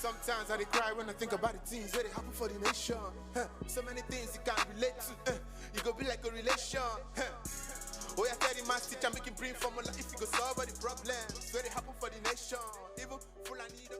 Sometimes I cry when I think about the things that happen for the nation. So many things you can't relate to. You go be like a relation. Oh, yeah, tell the math teacher, make him bring formula if you go solve all the problems. So they happen for the nation. Even full I need.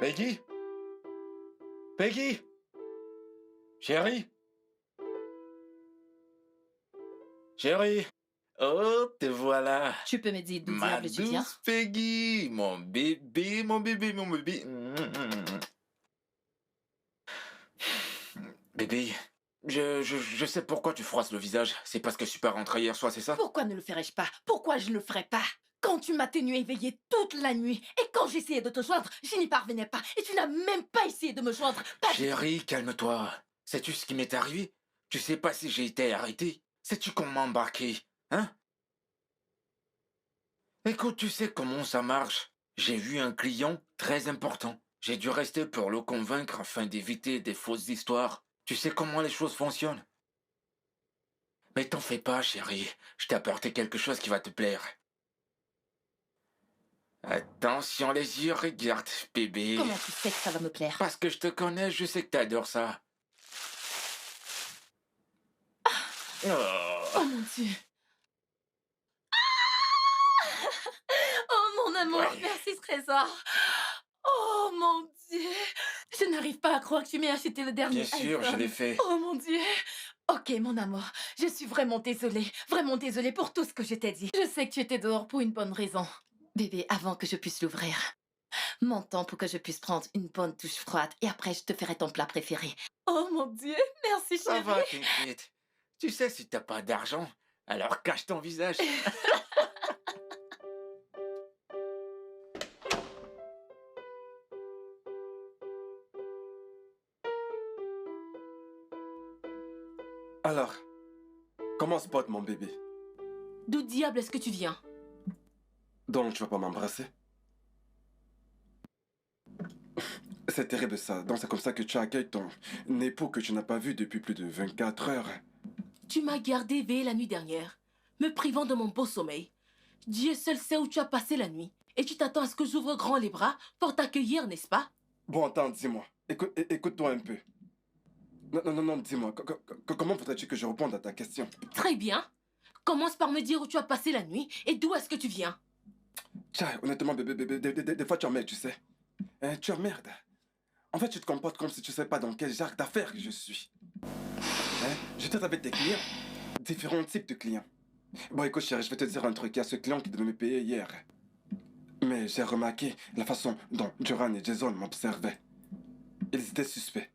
Peggy? Peggy? Chérie? Chérie? Oh, te voilà. Tu peux me dire d'où Ma diable tu viens? douce Peggy, mon bébé, mon bébé, mon bébé. Bébé, je sais pourquoi tu froisses le visage. C'est parce que je suis pas rentré hier soir, c'est ça? Pourquoi ne le ferais-je pas? Pourquoi je ne le ferais pas? Quand tu m'as tenu éveillée toute la nuit, et quand j'essayais de te joindre, je n'y parvenais pas, et tu n'as même pas essayé de me joindre. Pas du tout. Chérie, calme-toi. Sais-tu ce qui m'est arrivé? Tu sais pas si j'ai été arrêté? Sais-tu qu'on m'a embarqué? Hein? Écoute, tu sais comment ça marche. J'ai vu un client très important. J'ai dû rester pour le convaincre afin d'éviter des fausses histoires. Tu sais comment les choses fonctionnent. Mais t'en fais pas, chérie. Je t'ai apporté quelque chose qui va te plaire. Attention les yeux, regarde, bébé. Comment tu sais que ça va me plaire? Parce que je te connais, je sais que t'adores ça. Oh. Oh mon Dieu! Oh mon amour, Ouais. merci Trésor! Oh mon Dieu! Je n'arrive pas à croire que tu m'aies acheté le dernier Bien sûr, je iPhone. l'ai fait. Oh mon Dieu! Ok, mon amour, je suis vraiment désolée pour tout ce que je t'ai dit. Je sais que tu étais dehors pour une bonne raison. Bébé, avant que je puisse l'ouvrir, monte-en pour que je puisse prendre une bonne douche froide et après je te ferai ton plat préféré. Oh mon Dieu, merci Ça chérie. va, t'inquiète. Tu sais, si t'as pas d'argent, alors cache ton visage. Alors, comment se porte mon bébé? D'où diable est-ce que tu viens? Donc, tu vas pas m'embrasser? C'est terrible ça. Donc, c'est comme ça que tu accueilles ton époux que tu n'as pas vu depuis plus de 24 heures. Tu m'as gardé éveillée la nuit dernière, me privant de mon beau sommeil. Dieu seul sait où tu as passé la nuit. Et tu t'attends à ce que j'ouvre grand les bras pour t'accueillir, n'est-ce pas? Bon, attends, dis-moi. Écoute-toi un peu. Non, dis-moi. Comment voudrais-tu que je réponde à ta question? Très bien. Commence par me dire où tu as passé la nuit et d'où est-ce que tu viens. Tiens, honnêtement, bébé, des fois tu emmerdes, tu sais. Hein, tu emmerdes. En fait, tu te comportes comme si tu sais pas dans quel genre d'affaires je suis. Hein? Je traite avec tes clients. Différents types de clients. Bon, écoute, chérie, je vais te dire un truc. Il y a ce client qui devait me payer hier. Mais j'ai remarqué la façon dont Duran et Jason m'observaient. Ils étaient suspects.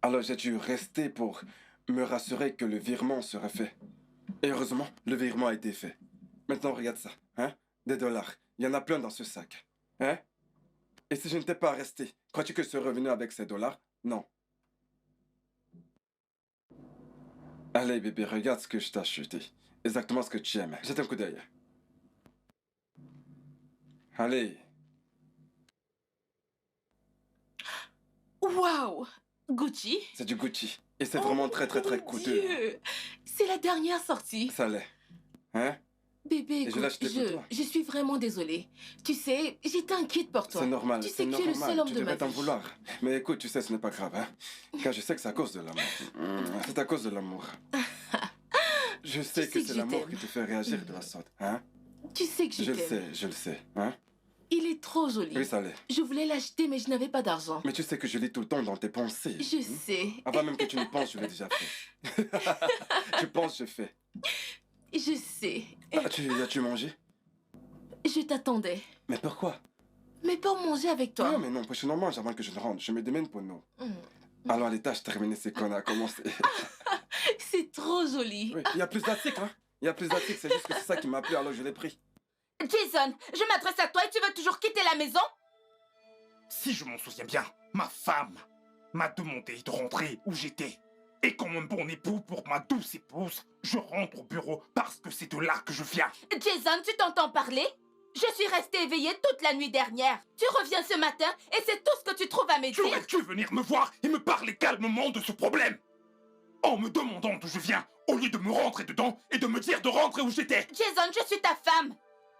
Alors j'ai dû rester pour me rassurer que le virement serait fait. Et heureusement, le virement a été fait. Maintenant, regarde ça. Hein? Des dollars. Il y en a plein dans ce sac. Hein? Et si je n'étais pas resté, crois-tu que je serais revenu avec ces dollars? Non. Allez, bébé, regarde ce que je t'ai acheté. Exactement ce que tu aimes. Jette un coup d'œil. Allez. Waouh! Gucci? C'est du Gucci. Et c'est Oh vraiment très mon coûteux. Dieu! C'est la dernière sortie. Ça l'est. Hein? Bébé, Et je l'ai acheté pour toi. je suis vraiment désolée. Tu sais, j'étais inquiète pour toi. C'est normal. Tu sais c'est que tu es le normal. seul homme Tu de ma devrais t'en vie. vouloir. Mais écoute, tu sais, ce n'est pas grave, hein? Car je sais que c'est à cause de l'amour. C'est à cause de l'amour. Je sais que sais que c'est je l'amour t'aime. qui te fait réagir de la sorte, hein? Tu sais que je t'aime. Je le sais, hein? Il est trop joli. Oui, ça l'est. Je voulais l'acheter, mais je n'avais pas d'argent. Mais tu sais que je lis tout le temps dans tes pensées. Je sais. Avant même que tu ne penses, je l'ai déjà fait. Tu penses, je fais. Je sais. As-tu mangé? Je t'attendais. Mais pourquoi? Mais pour manger avec toi. Non, mais non, prochainement, avant que je ne rentre. Je me demande pour nous. Alors, les tâches terminées, c'est qu'on a commencé. C'est trop joli. Oui, il y a plus d'articles, hein? Il y a plus d'articles, c'est juste que c'est ça qui m'a plu, alors je l'ai pris. Jason, je m'adresse à toi et tu veux toujours quitter la maison? Si je m'en souviens bien, ma femme m'a demandé de rentrer où j'étais. Et comme un bon époux pour ma douce épouse, je rentre au bureau parce que c'est de là que je viens. Jason, tu t'entends parler? Je suis restée éveillée toute la nuit dernière. Tu reviens ce matin et c'est tout ce que tu trouves à me Tu dire. aurais dû venir me voir et me parler calmement de ce problème. En me demandant d'où je viens, au lieu de me rentrer dedans et de me dire de rentrer où j'étais. Jason, je suis ta femme.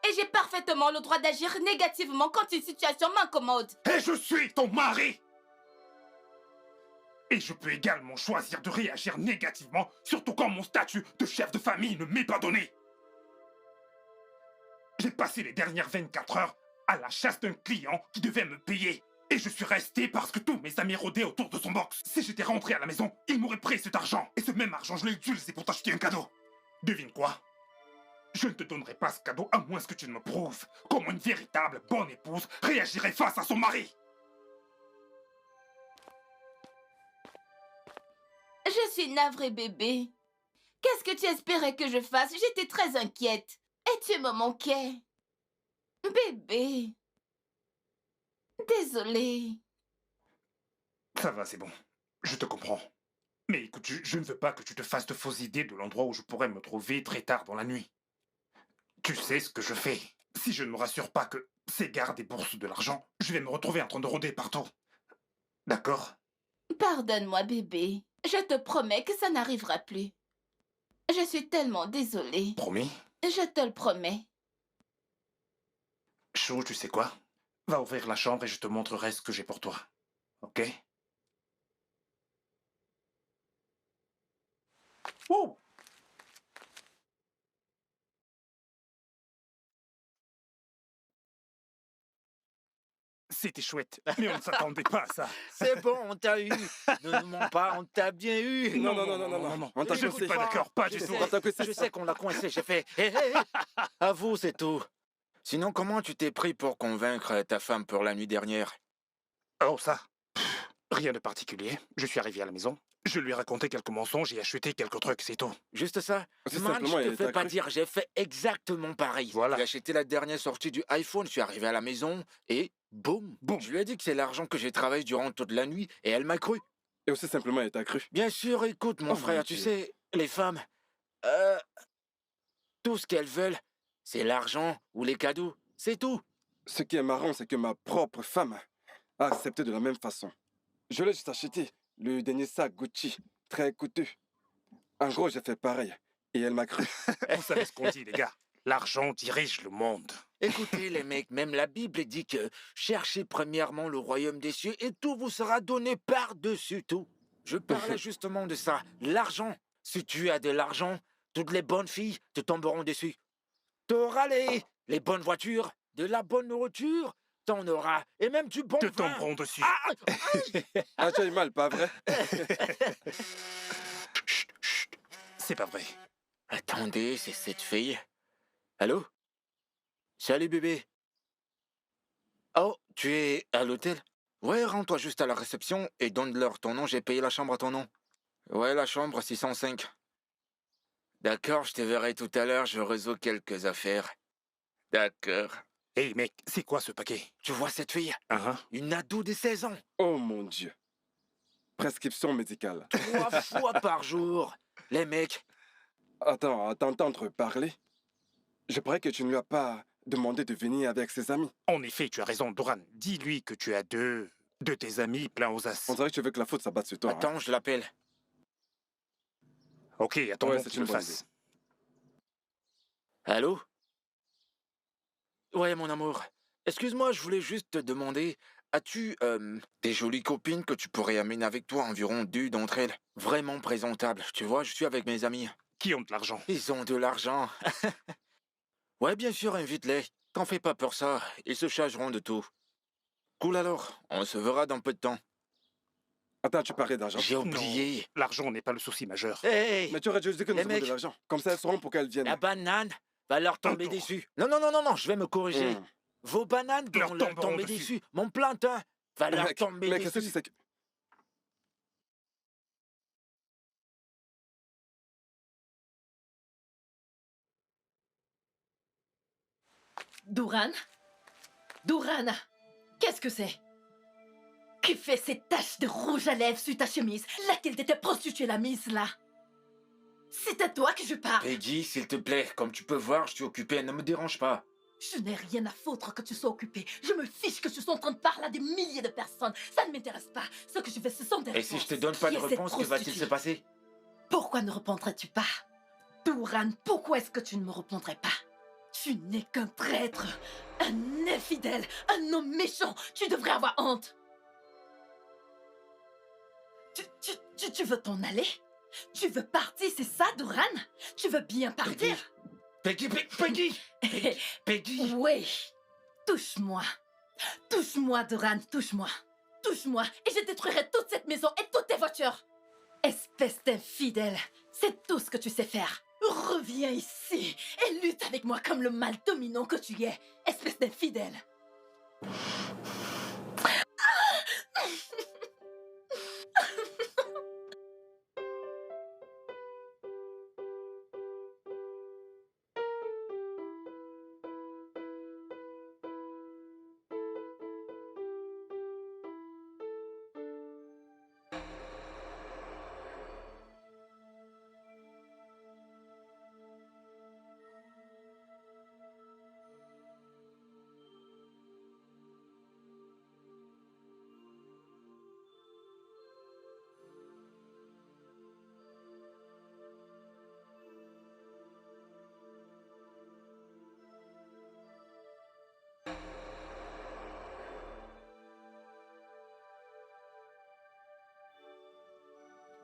Et j'ai parfaitement le droit d'agir négativement quand une situation m'incommode. Et je suis ton mari. Et je peux également choisir de réagir négativement, surtout quand mon statut de chef de famille ne m'est pas donné. J'ai passé les dernières 24 heures à la chasse d'un client qui devait me payer. Et je suis resté parce que tous mes amis rôdaient autour de son box. Si j'étais rentré à la maison, ils m'auraient pris cet argent. Et ce même argent, je l'ai utilisé pour t'acheter un cadeau. Devine quoi? Je ne te donnerai pas ce cadeau à moins que tu ne me prouves comment une véritable bonne épouse réagirait face à son mari. Je suis navrée, bébé. Qu'est-ce que tu espérais que je fasse? J'étais très inquiète. Et tu me manquais. Bébé. Désolée. Ça va, c'est bon. Je te comprends. Mais écoute, je ne veux pas que tu te fasses de fausses idées de l'endroit où je pourrais me trouver très tard dans la nuit. Tu sais ce que je fais. Si je ne me rassure pas que ces gardes déboursent de l'argent, je vais me retrouver en train de rôder partout. D'accord? Pardonne-moi, bébé. Je te promets que ça n'arrivera plus. Je suis tellement désolée. Promis? Je te le promets. Chou, tu sais quoi? Va ouvrir la chambre et je te montrerai ce que j'ai pour toi. Ok? Oh! C'était chouette, mais on ne s'attendait pas à ça. C'est bon, on t'a eu. Ne nous mens pas, on t'a bien eu. Non. On t'a Je ne coincé. suis pas d'accord, pas Je du tout. sais, On t'a coincé. je sais qu'on l'a coincé, j'ai fait. Hé, hé, hé. Avoue, c'est tout. Sinon, comment tu t'es pris pour convaincre ta femme pour la nuit dernière? Oh, ça? Rien de particulier. Je suis arrivé à la maison. Je lui ai raconté quelques mensonges et acheté quelques trucs, c'est tout. Juste ça? C'est Man, simplement, je te elle fais t'a pas cru. dire, j'ai fait exactement pareil. Voilà. J'ai acheté la dernière sortie du iPhone, je suis arrivé à la maison et boum. Boum. Je lui ai dit que c'est l'argent que j'ai travaillé durant toute la nuit et elle m'a cru. Et aussi simplement, elle t'a cru. Bien sûr, écoute, mon Oh, frère, mon tu Dieu. sais, les femmes, tout ce qu'elles veulent, c'est l'argent ou les cadeaux. C'est tout. Ce qui est marrant, c'est que ma propre femme a accepté de la même façon. Je l'ai juste acheté, le dernier sac Gucci, très coûteux. En gros, j'ai fait pareil. Et elle m'a cru. Vous savez ce qu'on dit, les gars. L'argent dirige le monde. Écoutez, les mecs, même la Bible dit que cherchez premièrement le royaume des cieux et tout vous sera donné par-dessus tout. Je parlais justement de ça, l'argent. Si tu as de l'argent, toutes les bonnes filles te tomberont dessus. T'auras les bonnes voitures, de la bonne nourriture, t'en auras, et même du bon Te vin. tomberont dessus. Ah, j'ai eu mal, pas vrai? Chut, chut. C'est pas vrai. Attendez, c'est cette fille. Allô? Salut bébé. Oh, tu es à l'hôtel? Ouais, rends-toi juste à la réception et donne-leur ton nom, j'ai payé la chambre à ton nom. Ouais, la chambre 605. D'accord, je te verrai tout à l'heure, je résous quelques affaires. D'accord. Hey mec, c'est quoi ce paquet? Tu vois cette fille? Hein? Une ado de 16 ans. Oh mon Dieu. Prescription médicale. 3 fois par jour. Les mecs, Attends, à t'entendre parler, je croyais que tu ne lui as pas demandé de venir avec ses amis. En effet, tu as raison, Doran. Dis-lui que tu as deux de tes amis pleins aux as. On dirait que tu veux que la faute s'abatte sur toi. hein. attends, je l'appelle. Ok, attends Ouais, c'est qu'il une le bonne fasse. Allô? Ouais, mon amour. Excuse-moi, je voulais juste te demander, as-tu des jolies copines que tu pourrais amener avec toi, environ 2 d'entre elles? Vraiment présentables, tu vois, je suis avec mes amis. Qui ont de l'argent? Ils ont de l'argent. Ouais, bien sûr, invite-les. T'en fais pas pour ça, ils se chargeront de tout. Cool alors, on se verra dans peu de temps. Attends, tu parlais d'argent. J'ai oublié. L'argent n'est pas le souci majeur. Hey! Mais tu aurais dû dire que nous Les avons de mecs. l'argent. Comme ça, elles sauront pour qu'elles viennent. La banane va leur tomber Attends. dessus. Non, je vais me corriger. Hmm. Vos bananes Leur vont leur tomberont tomber dessus. dessus. Mon plantain va leur Mec, tomber mais qu'est-ce que tu dessus. sais que... Douran? Douran! Qu'est-ce que c'est? Qui fait ces taches de rouge à lèvres sur ta chemise? Laquelle de tes prostituées l'a mise là? C'est à toi que je parle. Peggy, s'il te plaît, comme tu peux voir, je suis occupé, ne me dérange pas. Je n'ai rien à foutre que tu sois occupé. Je me fiche que tu sois en train de parler à des milliers de personnes. Ça ne m'intéresse pas. Ce que je veux, ce sont des Et si je te réponses. donne pas Qui de est cette réponse, que va-t-il se prostituée? passer? Pourquoi ne répondrais-tu pas? Douran, pourquoi est-ce que tu ne me répondrais pas? Tu n'es qu'un traître, un infidèle, un homme méchant. Tu devrais avoir honte. Tu veux t'en aller? Tu veux partir, c'est ça, Douran? Tu veux bien partir? Peggy, Peggy, Peggy, Peggy. Oui, touche-moi. Touche-moi, Doran, touche-moi. Touche-moi et je détruirai toute cette maison et toutes tes voitures. Espèce d'infidèle, c'est tout ce que tu sais faire. Reviens ici et lutte avec moi comme le mâle dominant que tu es. Espèce d'infidèle.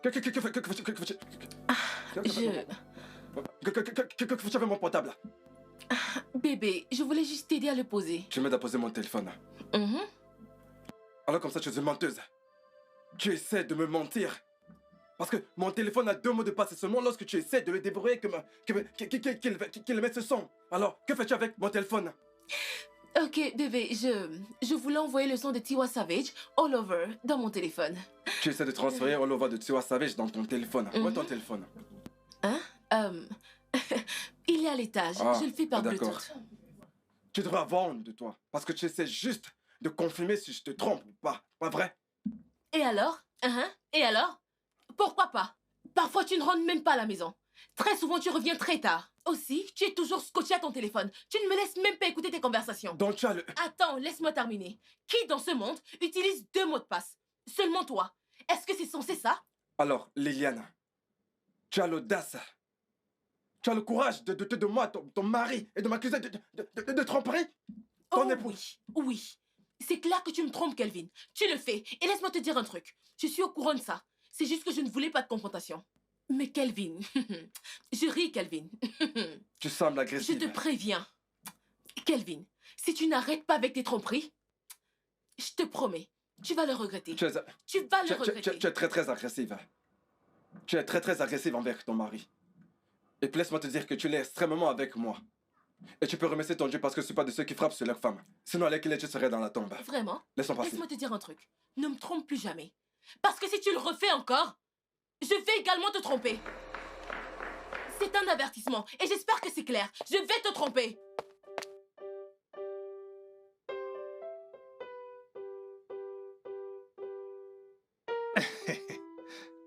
Que fais-tu? Je... Que fais-tu avec mon portable? Bébé, je voulais juste t'aider à le poser. Tu m'aides à poser mon téléphone. Mhm. Alors comme ça, tu es une menteuse. Tu essaies de me mentir. Parce que mon téléphone a 2 mots de passe. Et seulement lorsque tu essaies de le débrouiller qu'il met ce son. Alors, que fais-tu avec mon téléphone? Ok, bébé, je voulais envoyer le son de Tiwa Savage all over dans mon téléphone. Tu essaies de transférer All Over de Tiwa Savage dans ton téléphone. Où est ton Mhm. téléphone? Hein? Il est à l'étage. Ah, Je le fais par d'accord. Bluetooth. Tu devrais avoir honte de toi. Parce que tu essaies juste de confirmer si je te trompe ou pas. Pas vrai? Et alors? Et alors? Pourquoi pas? Parfois, tu ne rentres même pas à la maison. Très souvent, tu reviens très tard. Aussi, tu es toujours scotché à ton téléphone. Tu ne me laisses même pas écouter tes conversations. Donc tu as le... Attends, laisse-moi terminer. Qui dans ce monde utilise 2 mots de passe? Seulement toi. Est-ce que c'est censé ça? Alors, Liliane, tu as l'audace. Tu as le courage de moi, ton mari, et de m'accuser de tromperie? Ton Oh époux. oui, oui. C'est clair que tu me trompes, Kelvin. Tu le fais. Et laisse-moi te dire un truc. Je suis au courant de ça. C'est juste que je ne voulais pas de confrontation. Mais Kelvin, je ris, Kelvin. Tu sembles Je agressive. te préviens. Kelvin, si tu n'arrêtes pas avec tes tromperies, je te promets, tu vas le regretter. Tu es, Tu vas tu- le tu- regretter. tu es très agressive. Tu es très agressive envers ton mari. Et puis laisse-moi te dire que tu l'es extrêmement avec moi. Et tu peux remercier ton Dieu parce que je suis pas de ceux qui frappent sur leur femme. Sinon, avec qui tu serais dans la tombe. Vraiment? Laisse-moi passer. Laisse-moi te dire un truc. Ne me trompe plus jamais. Parce que si tu le refais encore, je vais également te tromper. C'est un avertissement. Et j'espère que c'est clair. Je vais te tromper.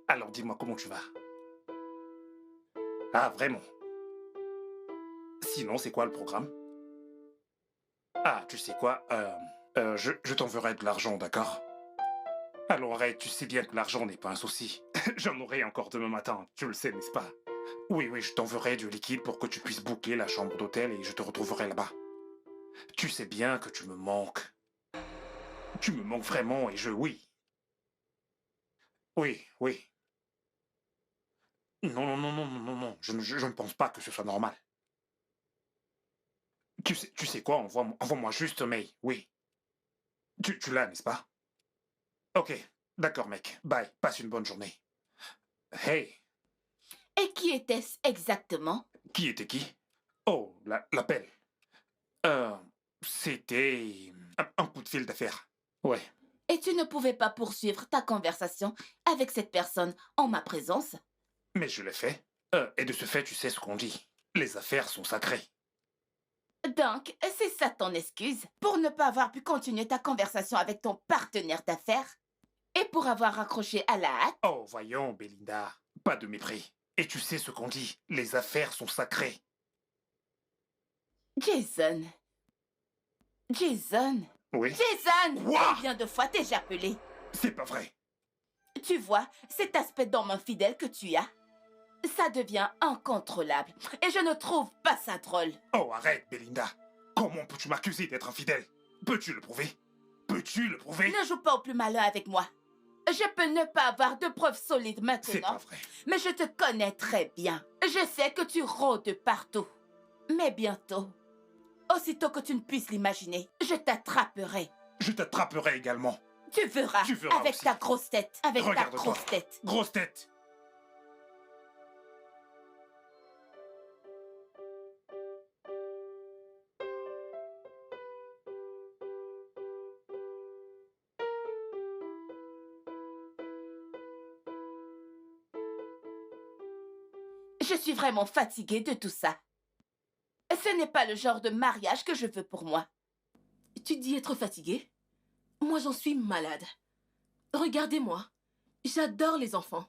Alors dis-moi comment tu vas. Ah, vraiment? Sinon, c'est quoi le programme? Ah, tu sais quoi? Je t'enverrai de l'argent, d'accord? Alors arrête, tu sais bien que l'argent n'est pas un souci. J'en aurai encore demain matin, tu le sais, n'est-ce pas? Oui, je t'enverrai du liquide pour que tu puisses booker la chambre d'hôtel et je te retrouverai là-bas. Tu sais bien que tu me manques. Tu me manques vraiment et oui. Oui. Non. Je ne pense pas que ce soit normal. Tu sais quoi, envoie-moi juste un mail, oui. Tu l'as, n'est-ce pas? Ok, d'accord, mec. Bye, passe une bonne journée. Hey, Et qui était-ce exactement? qui était qui? Oh, l'appel. C'était un coup de fil d'affaires. Ouais. Et tu ne pouvais pas poursuivre ta conversation avec cette personne en ma présence? Mais je l'ai fait. Et de ce fait, tu sais ce qu'on dit. Les affaires sont sacrées. Donc, c'est ça ton excuse pour ne pas avoir pu continuer ta conversation avec ton partenaire d'affaires? Et pour avoir raccroché à la hâte? Oh, voyons, Belinda. Pas de mépris. Et tu sais ce qu'on dit. Les affaires sont sacrées. Jason. Oui. Jason! Quoi? Combien de fois t'ai-je appelé? C'est pas vrai. Tu vois, cet aspect d'homme infidèle que tu as, ça devient incontrôlable. Et je ne trouve pas ça drôle. Oh, arrête, Belinda. Comment peux-tu m'accuser d'être infidèle? Peux-tu le prouver? Peux-tu le prouver? Ne joue pas au plus malin avec moi. Je peux ne pas avoir de preuves solides C'est pas maintenant, vrai. mais je te connais très bien. Je sais que tu rôdes partout. Mais bientôt, Aussitôt que tu ne puisses l'imaginer, je t'attraperai. Je t'attraperai également. Tu verras. Tu verras avec aussi. ta grosse tête. Avec ta Regarde-toi. grosse tête. Grosse tête. Je suis vraiment fatiguée de tout ça. Ce n'est pas le genre de mariage que je veux pour moi. Tu dis être fatiguée? Moi, j'en suis malade. Regardez-moi. J'adore les enfants.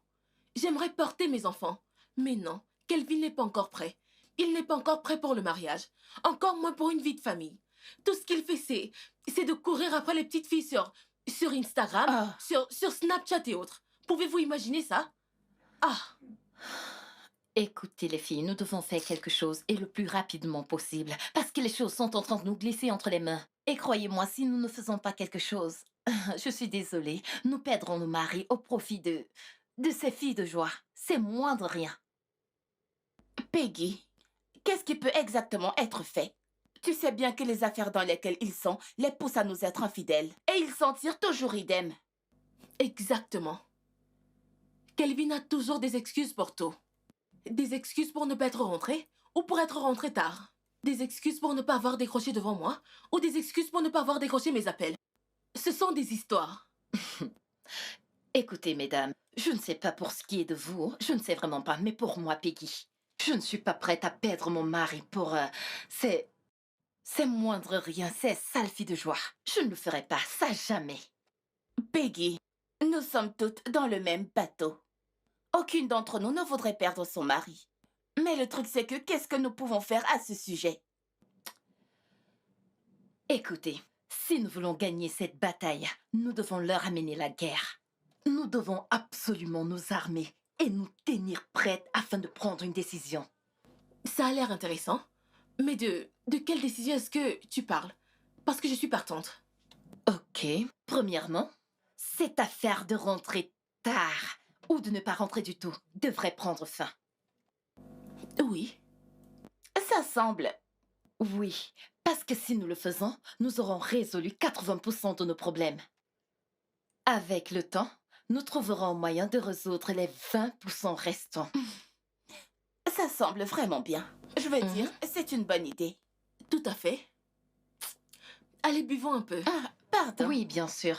J'aimerais porter mes enfants. Mais non, Kelvin n'est pas encore prêt. Il n'est pas encore prêt pour le mariage. Encore moins pour une vie de famille. Tout ce qu'il fait, c'est de courir après les petites filles sur Instagram, Ah. sur Snapchat et autres. Pouvez-vous imaginer ça? Ah, Écoutez les filles, nous devons faire quelque chose et le plus rapidement possible parce que les choses sont en train de nous glisser entre les mains. Et croyez-moi, si nous ne faisons pas quelque chose, je suis désolée, nous perdrons nos maris au profit de ces filles de joie. C'est moins de rien. Peggy, qu'est-ce qui peut exactement être fait? Tu sais bien que les affaires dans lesquelles ils sont les poussent à nous être infidèles. Et ils s'en tirent toujours idem. exactement. Kelvin a toujours des excuses pour tout. Des excuses pour ne pas être rentré ou pour être rentré tard. Des excuses pour ne pas avoir décroché devant moi ou des excuses pour ne pas avoir décroché mes appels. Ce sont des histoires. Écoutez, mesdames, je ne sais pas pour ce qui est de vous, je ne sais vraiment pas, mais pour moi, Peggy, je ne suis pas prête à perdre mon mari pour ces moindres rien, ces sales filles de joie. Je ne le ferai pas, ça jamais. Peggy, nous sommes toutes dans le même bateau. Aucune d'entre nous ne voudrait perdre son mari. Mais le truc c'est que qu'est-ce que nous pouvons faire à ce sujet? Écoutez, si nous voulons gagner cette bataille, nous devons leur amener la guerre. Nous devons absolument nous armer et nous tenir prêtes afin de prendre une décision. Ça a l'air intéressant. Mais de quelle décision est-ce que tu parles? Parce que je suis partante. Ok. Premièrement, cette affaire de rentrer tard ou de ne pas rentrer du tout devrait prendre fin. Oui. Ça semble... Oui, parce que si nous le faisons, nous aurons résolu 80% de nos problèmes. Avec le temps, nous trouverons un moyen de résoudre les 20% restants. Ça semble vraiment bien. Je veux dire, c'est une bonne idée. Tout à fait. Allez, buvons un peu. Ah, pardon. Oui, bien sûr.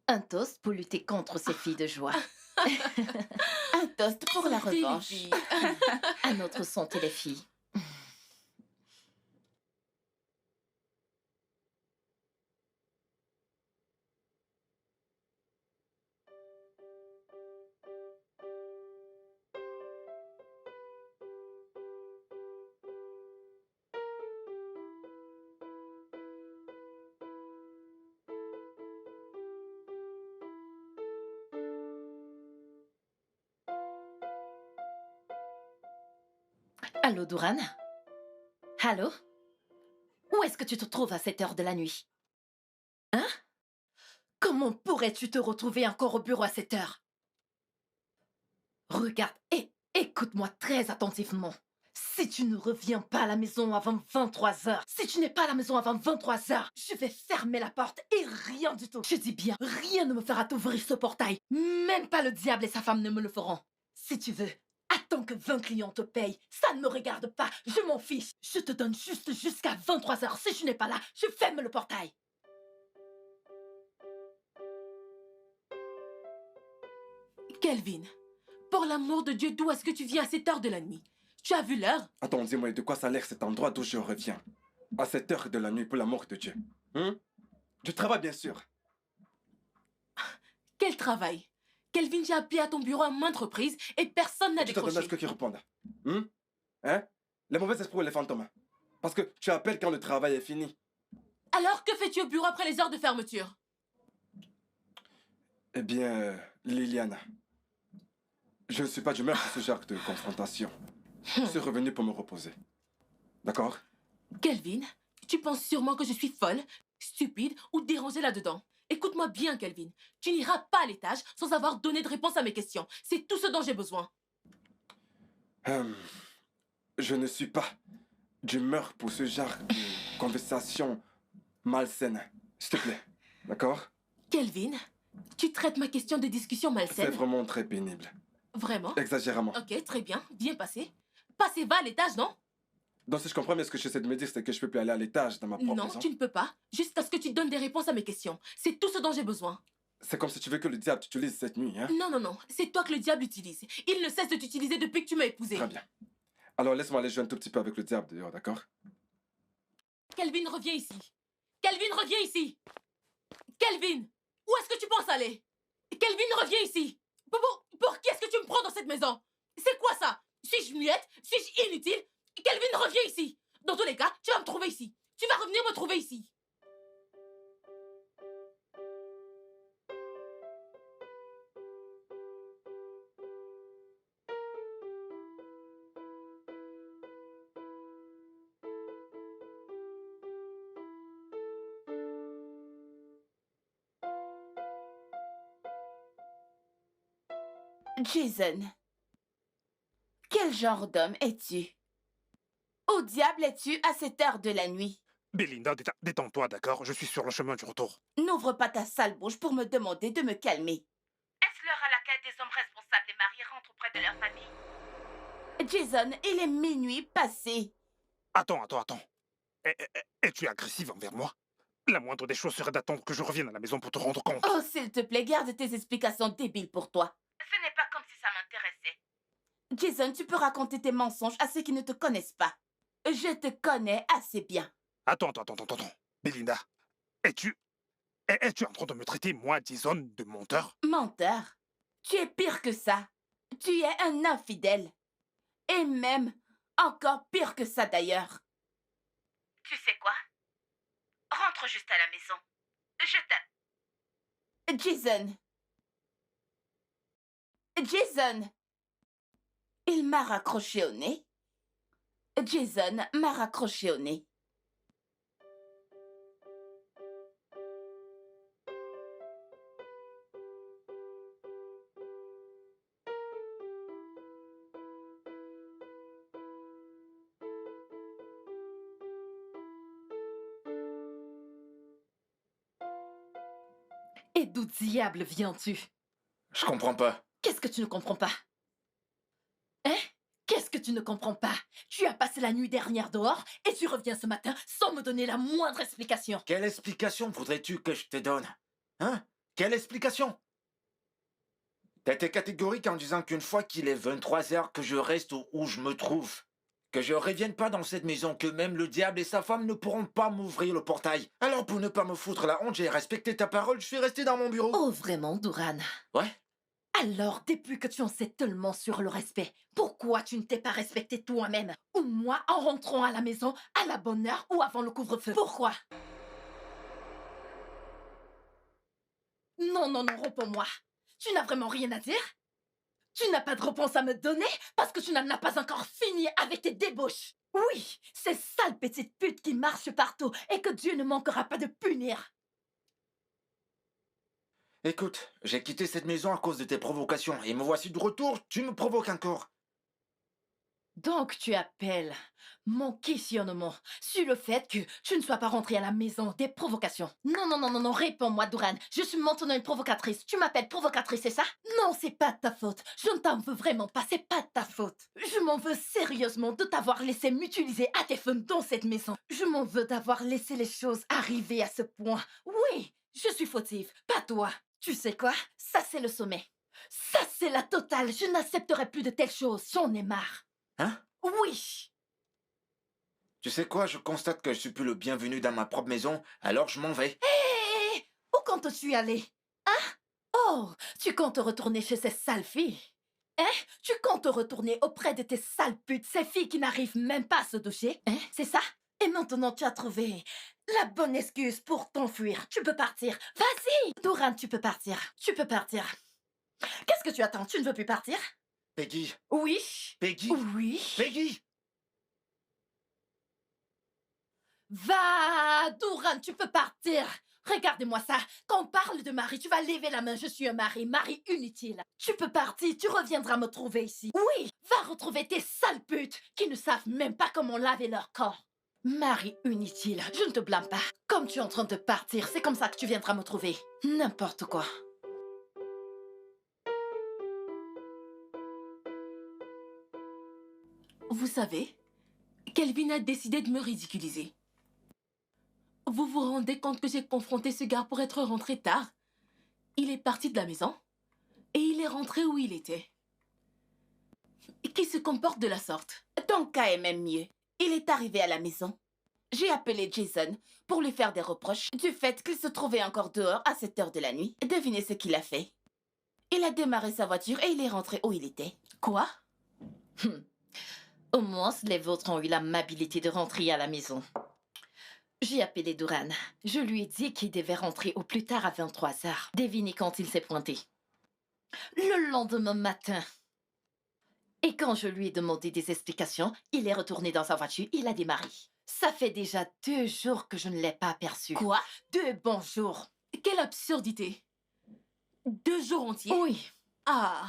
Un toast pour lutter contre ces filles de joie. Un toast pour la Santé, les revanche. filles. À notre santé, les filles. Allô, Douran? Allô? Où est-ce que tu te trouves à cette heure de la nuit? Hein? Comment pourrais-tu te retrouver encore au bureau à cette heure? Regarde et écoute-moi très attentivement. Si tu ne reviens pas à la maison avant 23 heures, si tu n'es pas à la maison avant 23 heures, je vais fermer la porte et rien du tout. Je dis bien, rien ne me fera t'ouvrir ce portail. Même pas le diable et sa femme ne me le feront. Si tu veux, attends que 20 clients te payent. Ça ne me regarde pas. Je m'en fiche. Je te donne juste jusqu'à 23 heures. Si tu n'es pas là, je ferme le portail. Kelvin, pour l'amour de Dieu, d'où est-ce que tu viens à cette heure de la nuit? Tu as vu l'heure? Attends, dis-moi, de quoi ça a l'air cet endroit d'où je reviens? À cette heure de la nuit, pour l'amour de Dieu. Du travail, bien sûr. Quel travail? Kelvin, j'ai appelé à ton bureau à maintes reprises et personne n'a Tu t'attendais à décroché. ce qu'ils répondent. Hein? Les mauvais esprits ou les fantômes? Parce que tu appelles quand le travail est fini. Alors, que fais-tu au bureau après les heures de fermeture? Eh bien, Liliana, je ne suis pas d'humeur pour ce genre de confrontation. Je suis revenu pour me reposer. D'accord? Kelvin, tu penses sûrement que je suis folle, stupide ou dérangée là-dedans. Écoute-moi bien, Kelvin. Tu n'iras pas à l'étage sans avoir donné de réponse à mes questions. C'est tout ce dont j'ai besoin. Je ne suis pas d'humeur pour ce genre de conversation malsaine. S'il te plaît. D'accord? Kelvin, tu traites ma question de discussion C'est malsaine? vraiment très pénible. Vraiment? Exagérément. Ok, très bien. Bien passé. Passez, va à l'étage, non? Donc, si je comprends bien, ce que j'essaie de me dire, c'est que je peux plus aller à l'étage dans ma propre Non, maison. tu ne peux pas. Jusqu'à ce que tu donnes des réponses à mes questions. C'est tout ce dont j'ai besoin. C'est comme si tu veux que le diable t'utilise cette nuit, hein? Non, non, non. C'est toi que le diable utilise. Il ne cesse de t'utiliser depuis que tu m'as épousé. Très bien. Alors, laisse-moi aller jouer un tout petit peu avec le diable dehors, d'accord? Kelvin, reviens ici. Kelvin, reviens ici. Kelvin, où est-ce que tu penses aller? Kelvin, reviens ici. Pour qui est-ce que tu me prends dans cette maison? C'est quoi ça? Suis-je muette? Suis-je inutile? Kelvin, reviens ici. Dans tous les cas, tu vas me trouver ici. Tu vas revenir me trouver ici. Jason, quel genre d'homme es-tu? Au diable es-tu à cette heure de la nuit? Belinda, détends-toi, d'accord? Je suis sur le chemin du retour. N'ouvre pas ta sale bouche pour me demander de me calmer. Est-ce l'heure à laquelle des hommes responsables et mariés rentrent auprès de leur famille? Jason, il est minuit passé. Attends. Es-tu agressive envers moi? La moindre des choses serait d'attendre que je revienne à la maison pour te rendre compte. Oh, s'il te plaît, garde tes explications débiles pour toi. Ce n'est pas comme si ça m'intéressait. Jason, tu peux raconter tes mensonges à ceux qui ne te connaissent pas. Je te connais assez bien. Attends. Belinda, es-tu en train de me traiter, moi, Jason, de menteur? Menteur. Tu es pire que ça. Tu es un infidèle. Et même encore pire que ça d'ailleurs. Tu sais quoi? Rentre juste à la maison. Je t'aime. Jason. Il m'a raccroché au nez. Jason m'a raccroché au nez. Et d'où diable viens-tu? Je comprends pas. Qu'est-ce que tu ne comprends pas? Hein? Qu'est-ce que tu ne comprends pas? Tu as passé la nuit dernière dehors et tu reviens ce matin sans me donner la moindre explication. Quelle explication voudrais-tu que je te donne? Hein? Quelle explication? T'as été catégorique en disant qu'une fois qu'il est 23h, que je reste où je me trouve. Que je revienne pas dans cette maison, que même le diable et sa femme ne pourront pas m'ouvrir le portail. Alors pour ne pas me foutre la honte, j'ai respecté ta parole, je suis resté dans mon bureau. Oh vraiment, Duran? Ouais? Alors, depuis que tu en sais tellement sur le respect, pourquoi tu ne t'es pas respecté toi-même? Ou moi en rentrant à la maison à la bonne heure ou avant le couvre-feu? Pourquoi? Non, réponds-moi. Tu n'as vraiment rien à dire? Tu n'as pas de réponse à me donner parce que tu n'en as pas encore fini avec tes débauches. Oui, ces sales petites putes qui marchent partout et que Dieu ne manquera pas de punir. Écoute, j'ai quitté cette maison à cause de tes provocations et me voici de retour, tu me provoques encore. Donc tu appelles mon questionnement sur le fait que tu ne sois pas rentré à la maison des provocations. Non, réponds-moi, Duran. Je suis maintenant une provocatrice. Tu m'appelles provocatrice, c'est ça? Non, c'est pas de ta faute. Je ne t'en veux vraiment pas, c'est pas de ta faute. Je m'en veux sérieusement de t'avoir laissé m'utiliser à tes fins dans cette maison. Je m'en veux d'avoir laissé les choses arriver à ce point. Oui, je suis fautive, pas toi. Tu sais quoi? Ça, c'est le sommet. Ça, c'est la totale. Je n'accepterai plus de telles choses. J'en ai marre. Hein? Oui. Tu sais quoi, je constate que je suis plus le bienvenu dans ma propre maison, alors je m'en vais. Hé, où comptes-tu aller? Hein? Oh, tu comptes retourner chez ces sales filles? Hein? Tu comptes retourner auprès de tes sales putes, ces filles qui n'arrivent même pas à se doucher? Hein? C'est ça? Et maintenant, tu as trouvé la bonne excuse pour t'enfuir. Tu peux partir. Vas-y! Duran, tu peux partir. Tu peux partir. Qu'est-ce que tu attends? Tu ne veux plus partir? Peggy, Oui. Peggy, Oui. Peggy! Va, Duran, tu peux partir. Regardez-moi ça. Quand on parle de mari, tu vas lever la main. Je suis un mari inutile. Tu peux partir, tu reviendras me trouver ici. Oui, va retrouver tes sales putes qui ne savent même pas comment laver leur corps. Mari inutile, je ne te blâme pas. Comme tu es en train de partir, c'est comme ça que tu viendras me trouver. N'importe quoi. Vous savez, Kelvin a décidé de me ridiculiser. Vous vous rendez compte que j'ai confronté ce gars pour être rentré tard? Il est parti de la maison et il est rentré où il était. Qui se comporte de la sorte? Ton cas est même mieux. Il est arrivé à la maison. J'ai appelé Jason pour lui faire des reproches du fait qu'il se trouvait encore dehors à cette heure de la nuit. Devinez ce qu'il a fait. Il a démarré sa voiture et il est rentré où il était. Quoi? Au moins, les vôtres ont eu l'amabilité de rentrer à la maison. J'ai appelé Duran. Je lui ai dit qu'il devait rentrer au plus tard à 23h. Devinez quand il s'est pointé. Le lendemain matin. Et quand je lui ai demandé des explications, il est retourné dans sa voiture, il a démarré. Ça fait déjà 2 jours que je ne l'ai pas aperçu. Quoi? 2 bons jours. Quelle absurdité! 2 jours entiers? Oui. Ah!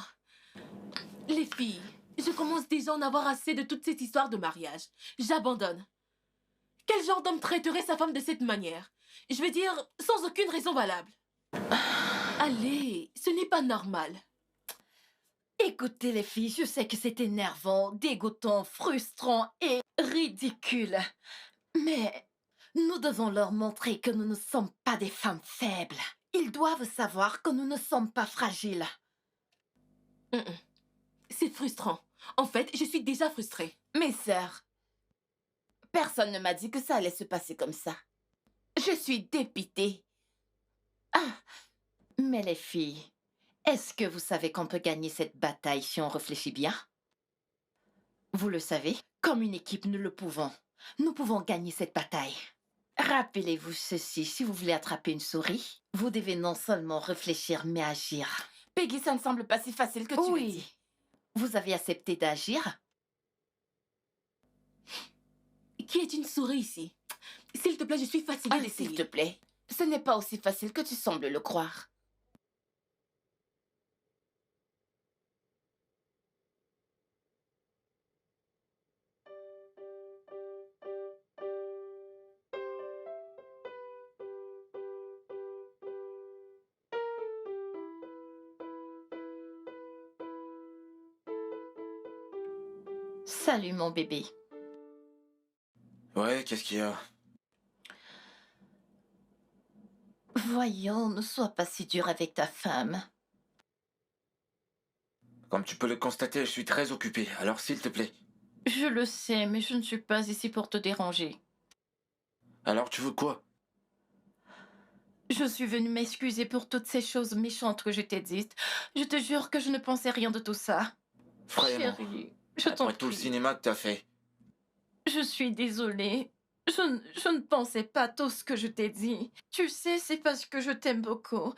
Les filles, je commence déjà à en avoir assez de toute cette histoire de mariage. J'abandonne. Quel genre d'homme traiterait sa femme de cette manière? Je veux dire, sans aucune raison valable. Allez, ce n'est pas normal. Écoutez les filles, je sais que c'est énervant, dégoûtant, frustrant et ridicule. Mais nous devons leur montrer que nous ne sommes pas des femmes faibles. Ils doivent savoir que nous ne sommes pas fragiles. C'est frustrant. En fait, je suis déjà frustrée. Mes sœurs, personne ne m'a dit que ça allait se passer comme ça. Je suis dépitée. Mais les filles, est-ce que vous savez qu'on peut gagner cette bataille si on réfléchit bien? Vous le savez, comme une équipe, nous le pouvons. Nous pouvons gagner cette bataille. Rappelez-vous ceci, si vous voulez attraper une souris, vous devez non seulement réfléchir, mais agir. Peggy, ça ne semble pas si facile que tu le dis. Vous avez accepté d'agir? Qui est une souris ici? S'il te plaît, je suis fatiguée Allez, s'il te d'essayer. plaît. Ce n'est pas aussi facile que tu sembles le croire. Salut mon bébé. Ouais, qu'est-ce qu'il y a? Voyons, ne sois pas si dur avec ta femme. Comme tu peux le constater, je suis très occupé, alors s'il te plaît. Je le sais, mais je ne suis pas ici pour te déranger. Alors tu veux quoi? Je suis venue m'excuser pour toutes ces choses méchantes que je t'ai dites. Je te jure que je ne pensais rien de tout ça. Vraiment. Chérie, je t'en Après tout le prie. cinéma que t'as fait. Je suis désolée. Je ne pensais pas tout ce que je t'ai dit. Tu sais, c'est parce que je t'aime beaucoup.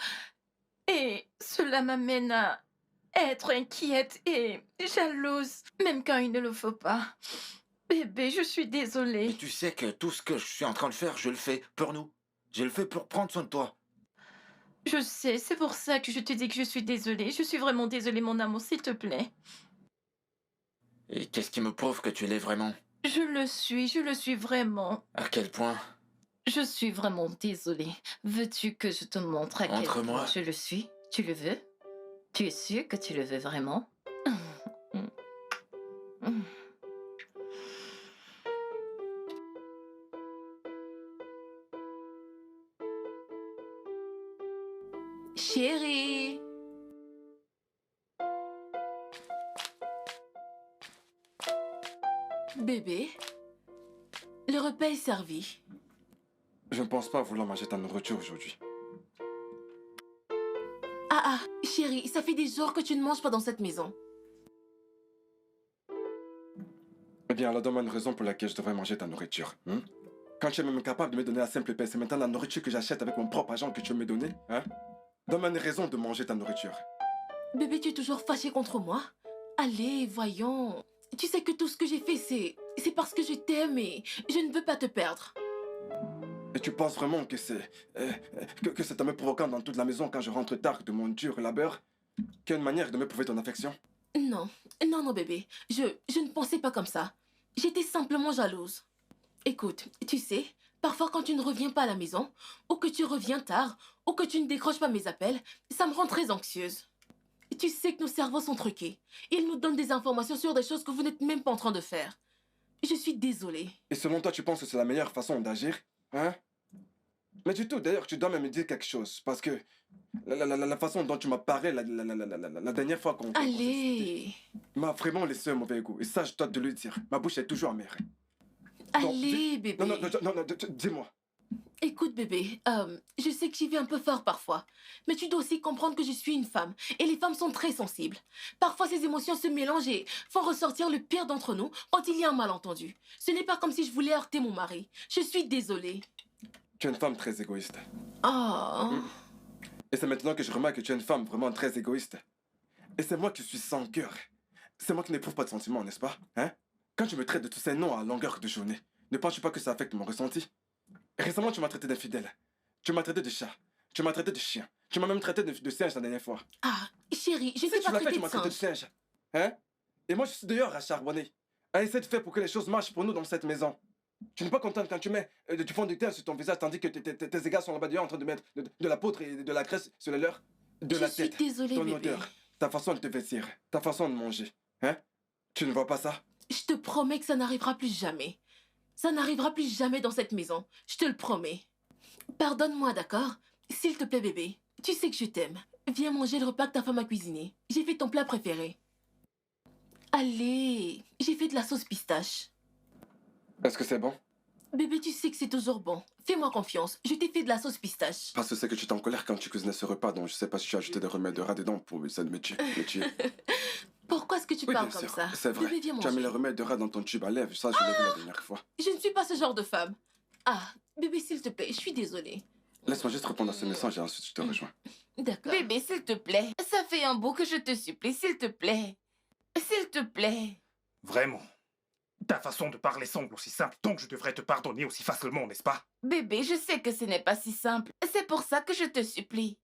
Et cela m'amène à être inquiète et jalouse, même quand il ne le faut pas. Bébé, je suis Et désolée. tu sais que tout ce que je suis en train de faire, je le fais pour nous. Je le fais pour prendre soin de toi. Je sais, c'est pour ça que je te dis que je suis désolée. Je suis vraiment désolée, mon amour, s'il te plaît. Et qu'est-ce qui me prouve que tu l'es vraiment? Je le suis vraiment. À quel point? Je suis vraiment désolée. Veux-tu que je te montre à quel Montre-moi. point je le suis? Tu le veux? Tu es sûr que tu le veux vraiment? Chérie! Bébé, le repas est servi. Je ne pense pas vouloir manger ta nourriture aujourd'hui. Ah, chérie, ça fait des jours que tu ne manges pas dans cette maison. Eh bien, alors donne-moi une raison pour laquelle je devrais manger ta nourriture. Quand tu es même capable de me donner la simple paix, c'est maintenant la nourriture que j'achète avec mon propre argent que tu veux me donner, hein? Donne-moi une raison de manger ta nourriture. Bébé, tu es toujours fâché contre moi? Allez, voyons. Tu sais que tout ce que j'ai fait, c'est parce que je t'aime et je ne veux pas te perdre. Et tu penses vraiment que que c'est en me provoquant dans toute la maison quand je rentre tard de mon dur labeur qu'il y a une manière de me prouver ton affection? Non, non, bébé. Je ne pensais pas comme ça. J'étais simplement jalouse. Écoute, tu sais, parfois quand tu ne reviens pas à la maison, ou que tu reviens tard, ou que tu ne décroches pas mes appels, ça me rend très anxieuse. Tu sais que nos cerveaux sont truqués. Ils nous donnent des informations sur des choses que vous n'êtes même pas en train de faire. Je suis désolée. Et selon toi, tu penses que c'est la meilleure façon d'agir? Hein? Mais du tout, d'ailleurs, tu dois même me dire quelque chose. Parce que la façon dont tu m'as parlé la dernière fois qu'on s'est discuté Allez, m'a vraiment laissé un mauvais goût. Et ça, je dois te le dire. Ma bouche est toujours amère. allez, bébé. Non, dis-moi. Écoute, bébé, je sais que j'y vais un peu fort parfois, mais tu dois aussi comprendre que je suis une femme, et les femmes sont très sensibles. Parfois, ces émotions se mélangent et font ressortir le pire d'entre nous quand il y a un malentendu. Ce n'est pas comme si je voulais heurter mon mari. Je suis désolée. Tu es une femme très égoïste. Oh, Et c'est maintenant que je remarque que tu es une femme vraiment très égoïste. Et c'est moi qui suis sans cœur. C'est moi qui n'éprouve pas de sentiments, n'est-ce pas? Hein? Quand tu me traites de tous ces noms à longueur de journée, ne penses-tu pas que ça affecte mon ressenti? Récemment, tu m'as traité d'infidèle. Tu m'as traité de chat. Tu m'as traité de chien. Tu m'as même traité de singe la dernière fois. ah, chérie, je Tu ne sais, t'ai tu pas l'as fait, traité tu de m'as traité de singe. singe. Hein? Et moi, je suis dehors à charbonner. À essayer de faire pour que les choses marchent pour nous dans cette maison. Tu n'es pas contente quand tu mets du fond de teint sur ton visage tandis que tes égales sont là-bas dehors en train de mettre de la poudre et de la graisse sur les leurs. De la Je suis tête. désolée, Ton bébé. odeur. Ta façon de te vêtir. Ta façon de manger. Hein? Tu ne vois pas ça? Je te promets que ça n'arrivera plus jamais. Ça n'arrivera plus jamais dans cette maison. Je te le promets. Pardonne-moi, d'accord? S'il te plaît, bébé. Tu sais que je t'aime. Viens manger le repas que ta femme a cuisiné. J'ai fait ton plat préféré. Allez, j'ai fait de la sauce pistache. Est-ce que c'est bon? Bébé, tu sais que c'est toujours bon. Fais-moi confiance. Je t'ai fait de la sauce pistache. Parce que c'est que tu t'es en colère quand tu cuisinais ce repas, donc je sais pas si tu as ajouté des remèdes de rat dedans pour essayer de me tuer. Pourquoi est-ce que tu Oui, parles bien comme sûr, ça? c'est vrai. Bébé, viens Tu as mis manger. le remède de rat dans ton tube à lèvres, ça je l'ai vu la dernière fois. Je ne suis pas ce genre de femme. Ah, bébé, s'il te plaît, je suis désolée. Laisse-moi juste répondre à ce message et ensuite je te rejoins. D'accord. Bébé, s'il te plaît. Ça fait un bout que je te supplie, s'il te plaît. S'il te plaît. Vraiment. Ta façon de parler semble aussi simple, donc je devrais te pardonner aussi facilement, n'est-ce pas? Bébé, je sais que ce n'est pas si simple. C'est pour ça que je te supplie.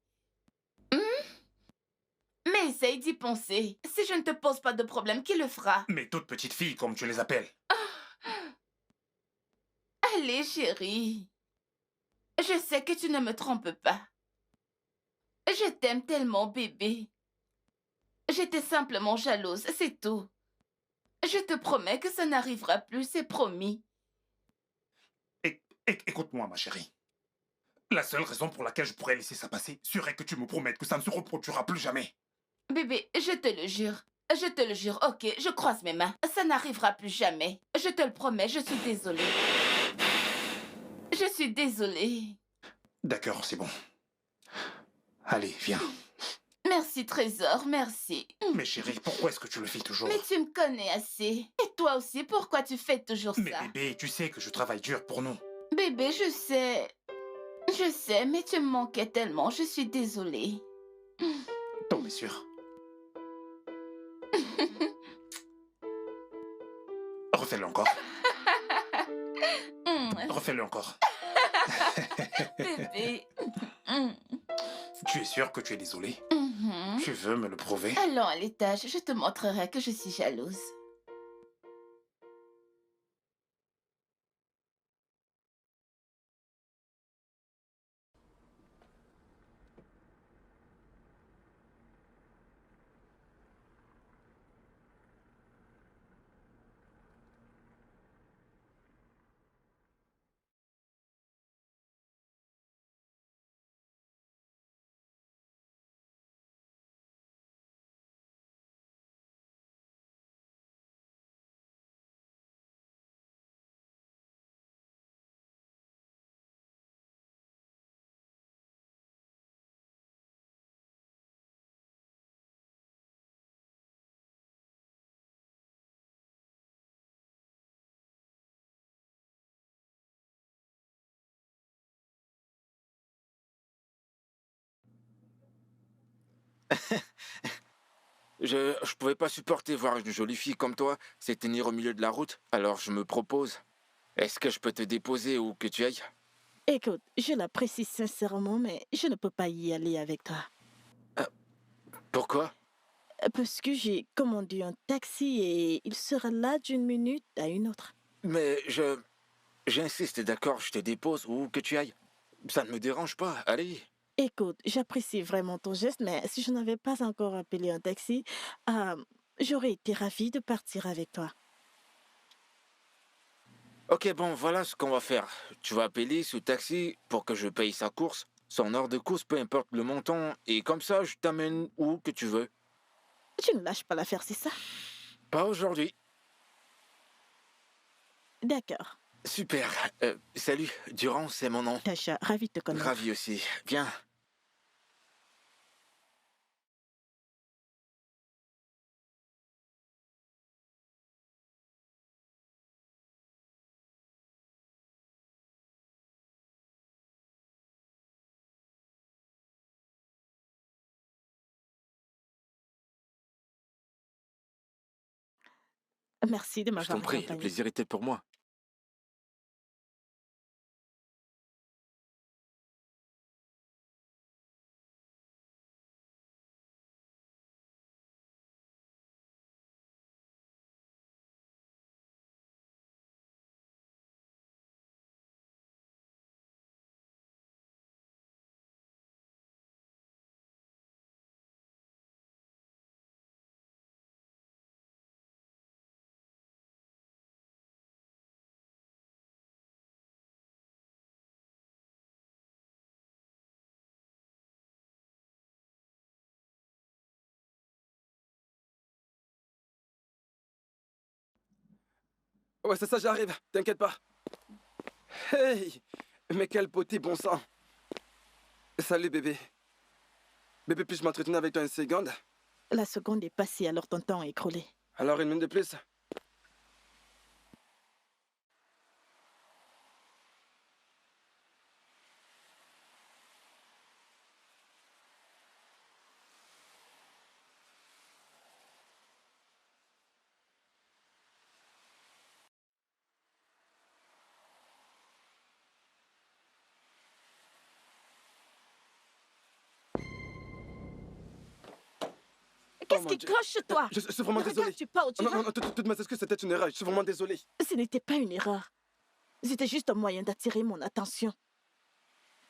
Mais essaye d'y penser. Si je ne te pose pas de problème, qui le fera? Mais toutes petites filles, comme tu les appelles. Allez, chérie. Je sais que tu ne me trompes pas. Je t'aime tellement, bébé. J'étais simplement jalouse, c'est tout. Je te promets que ça n'arrivera plus, c'est promis. Écoute-moi, ma chérie. La seule raison pour laquelle je pourrais laisser ça passer serait que tu me promettes que ça ne se reproduira plus jamais. Bébé, je te le jure. Je te le jure, ok, je croise mes mains. Ça n'arrivera plus jamais. Je te le promets, je suis désolée. Je suis désolée. D'accord, c'est bon. Allez, viens. Merci, Trésor, merci. Mais chérie, pourquoi est-ce que tu le fais toujours? Mais tu me connais assez. Et toi aussi, pourquoi tu fais toujours Mais ça? bébé, tu sais que je travaille dur pour nous. Bébé, je sais. Je sais, mais tu me manquais tellement, je suis désolée. T'en es sûr? Refais-le encore. Refais-le encore. Bébé. Tu es sûr que tu es désolé? Mhm. Tu veux me le prouver? Allons à l'étage, je te montrerai que je suis jalouse. Je pouvais pas supporter voir une jolie fille comme toi s'éteindre au milieu de la route, alors je me propose. Est-ce que je peux te déposer où que tu ailles? Écoute, je l'apprécie sincèrement, mais je ne peux pas y aller avec toi. Pourquoi? Parce que j'ai commandé un taxi et il sera là d'une minute à une autre. Mais j'insiste, d'accord, je te dépose où que tu ailles. Ça ne me dérange pas, allez. Écoute, j'apprécie vraiment ton geste, mais si je n'avais pas encore appelé un taxi, euh, j'aurais été ravie de partir avec toi. Ok, bon, voilà ce qu'on va faire. Tu vas appeler ce taxi pour que je paye sa course, son heure de course, peu importe le montant, et comme ça, je t'amène où que tu veux. Tu ne lâches pas l'affaire, c'est ça? Pas aujourd'hui. D'accord. Super. Salut, Durand, c'est mon nom. Tasha, ravi de te connaître. Ravi aussi. Viens. Merci de Je m'avoir t'en prie, le accompagné. plaisir était pour moi. Ouais, c'est ça, j'arrive. T'inquiète pas. Hey! Mais quel petit bon sang. Salut, bébé. Bébé, puis-je m'entretenir avec toi une seconde? La seconde est passée, alors ton temps est écroulé. Alors, une minute de plus? Qu'est-ce mon qui Dieu. cloche chez toi? Je suis vraiment Ne désolé. regardes-tu pas où tu Non, vas? non, non, toutes mes excuses, c'était une erreur. Je suis vraiment désolé. Ce n'était pas une erreur. C'était juste un moyen d'attirer mon attention.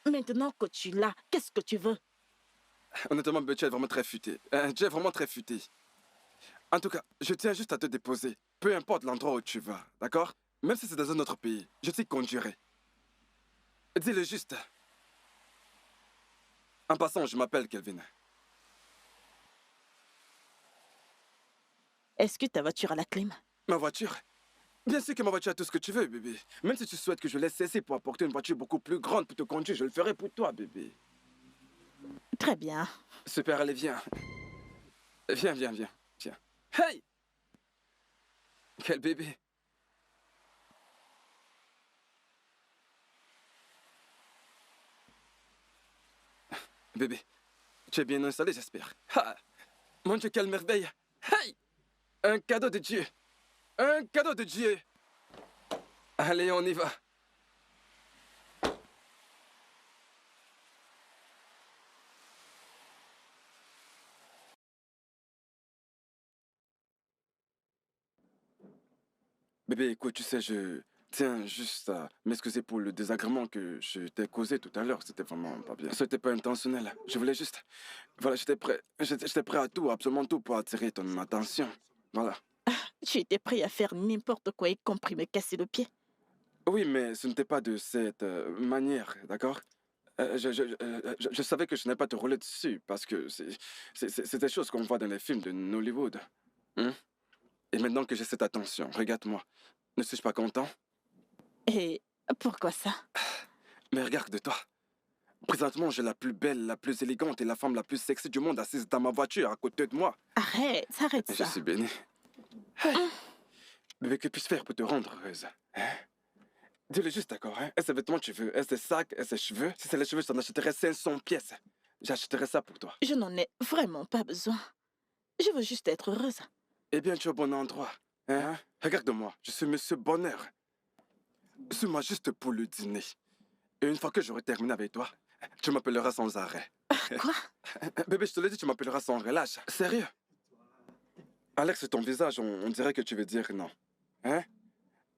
Maintenant que tu l'as, qu'est-ce que tu veux? Honnêtement, bébé, tu es vraiment très futé. Tu es vraiment très futé. En tout cas, je tiens juste à te déposer. Peu importe l'endroit où tu vas, d'accord? Même si c'est dans un autre pays, je t'y conduirai. Dis-le juste. En passant, je m'appelle Kelvin. Est-ce que ta voiture a la clim? Ma voiture? Bien sûr que ma voiture a tout ce que tu veux, bébé. Même si tu souhaites que je laisse cesser pour apporter une voiture beaucoup plus grande pour te conduire, je le ferai pour toi, bébé. Très bien. Super, allez, viens. Viens, viens, viens, viens. Hey! Quel bébé. Bébé, tu es bien installé, j'espère. Ah, mon Dieu, quelle merveille. Hey! Un cadeau de Dieu. Un cadeau de Dieu. Allez, on y va. Bébé, écoute, tu sais, je tiens juste à m'excuser pour le désagrément que je t'ai causé tout à l'heure. C'était vraiment pas bien. C'était pas intentionnel. Je voulais juste... Voilà, j'étais prêt à tout, absolument tout pour attirer ton attention. Voilà. Tu étais prêt à faire n'importe quoi, y compris me casser le pied. Oui, mais ce n'était pas de cette manière, d'accord? Je savais que je n'allais pas te rouler dessus parce que c'est des choses qu'on voit dans les films de Nollywood. Hein? Et maintenant que j'ai cette attention, regarde-moi. Ne suis-je pas content? Et pourquoi ça? Mais regarde-toi. Présentement, j'ai la plus belle, la plus élégante et la femme la plus sexy du monde assise dans ma voiture à côté de moi. Arrête Et je ça. suis béni. Hey. Bébé, que puis-je faire pour te rendre heureuse? Hein? Dis-le juste, d'accord, hein? Est-ce des vêtements tu veux? Est-ce des sacs? Est-ce des cheveux? Si c'est les cheveux, je t'en achèterais 500 pièces. J'achèterais ça pour toi. Je n'en ai vraiment pas besoin. Je veux juste être heureuse. Eh bien, tu es au bon endroit. Hein? Regarde-moi, je suis Monsieur Bonheur. Suis-moi juste pour le dîner. Et une fois que j'aurai terminé avec toi, tu m'appelleras sans arrêt. Quoi? Bébé, je te l'ai dit, tu m'appelleras sans relâche. Sérieux? Alex, ton visage, on dirait que tu veux dire non. Hein?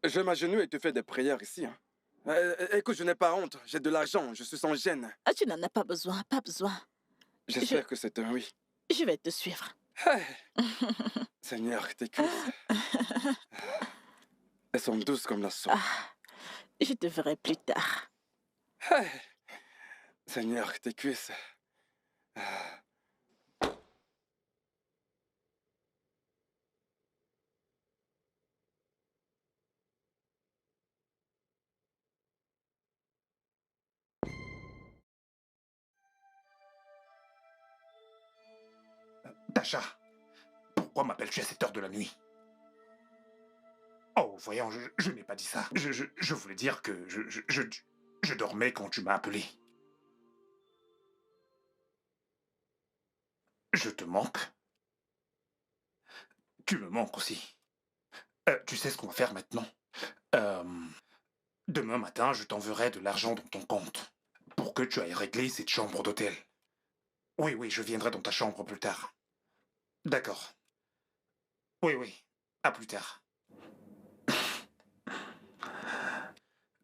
Je m'agenouille et te fais des prières ici. Hein? Écoute, je n'ai pas honte. J'ai de l'argent. Je suis sans gêne. Ah, tu n'en as pas besoin, pas besoin. J'espère que c'est un oui. Je vais te suivre. Hey! Seigneur, tes cuisses. Elles sont douces comme la sauce. Je te verrai plus tard. Hey! Seigneur, tes cuisses. Tasha, pourquoi m'appelles-tu à cette heure de la nuit? Oh, voyons, je n'ai pas dit ça. Je voulais dire que je dormais quand tu m'as appelé. Je te manque. Tu me manques aussi. Tu sais ce qu'on va faire maintenant? Demain matin, je t'enverrai de l'argent dans ton compte pour que tu ailles régler cette chambre d'hôtel. Oui, oui, je viendrai dans ta chambre plus tard. D'accord. Oui, oui. À plus tard.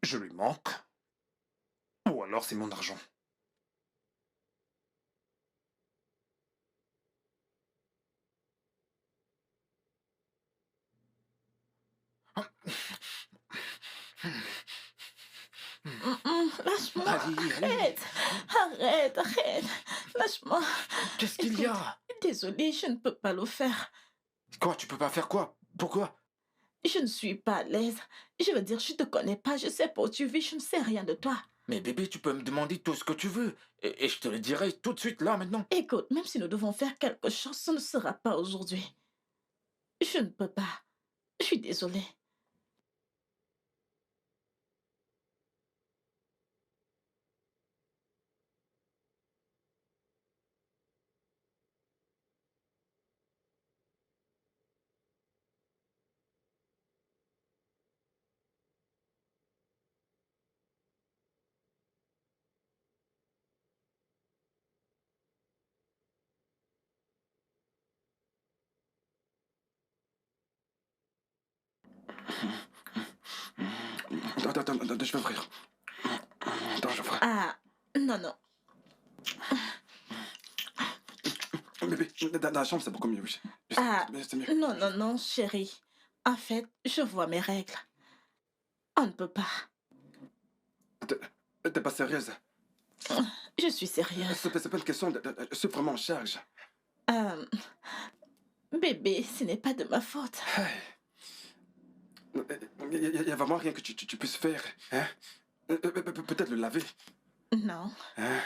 Je lui manque. Ou alors c'est mon argent. Lâche-moi. Allez, allez. Arrête. Arrête, arrête. Lâche-moi. Qu'est-ce qu'il y a? Désolée, je ne peux pas le faire. Quoi, tu peux pas faire quoi? Pourquoi? Je ne suis pas à l'aise. Je veux dire, je te connais pas, je sais pas où tu vis, je ne sais rien de toi. Mais bébé, tu peux me demander tout ce que tu veux. Et je te le dirai tout de suite, là, maintenant. Écoute, même si nous devons faire quelque chose, ce ne sera pas aujourd'hui. Je ne peux pas. Je suis désolée. Attends, je vais ouvrir. Attends, je ouvre. Ah, non, non. Bébé, dans la chambre, c'est beaucoup mieux, oui. Ah, C'est mieux. non, non, non, chérie. En fait, je vois mes règles. On ne peut pas. T'es pas sérieuse? Je suis sérieuse. C'est pas une question de... Je suis vraiment en charge. Bébé, ce n'est pas de ma faute. Hey. Il y a vraiment rien que tu puisses faire. Hein? Peut-être le laver. Non. Hein?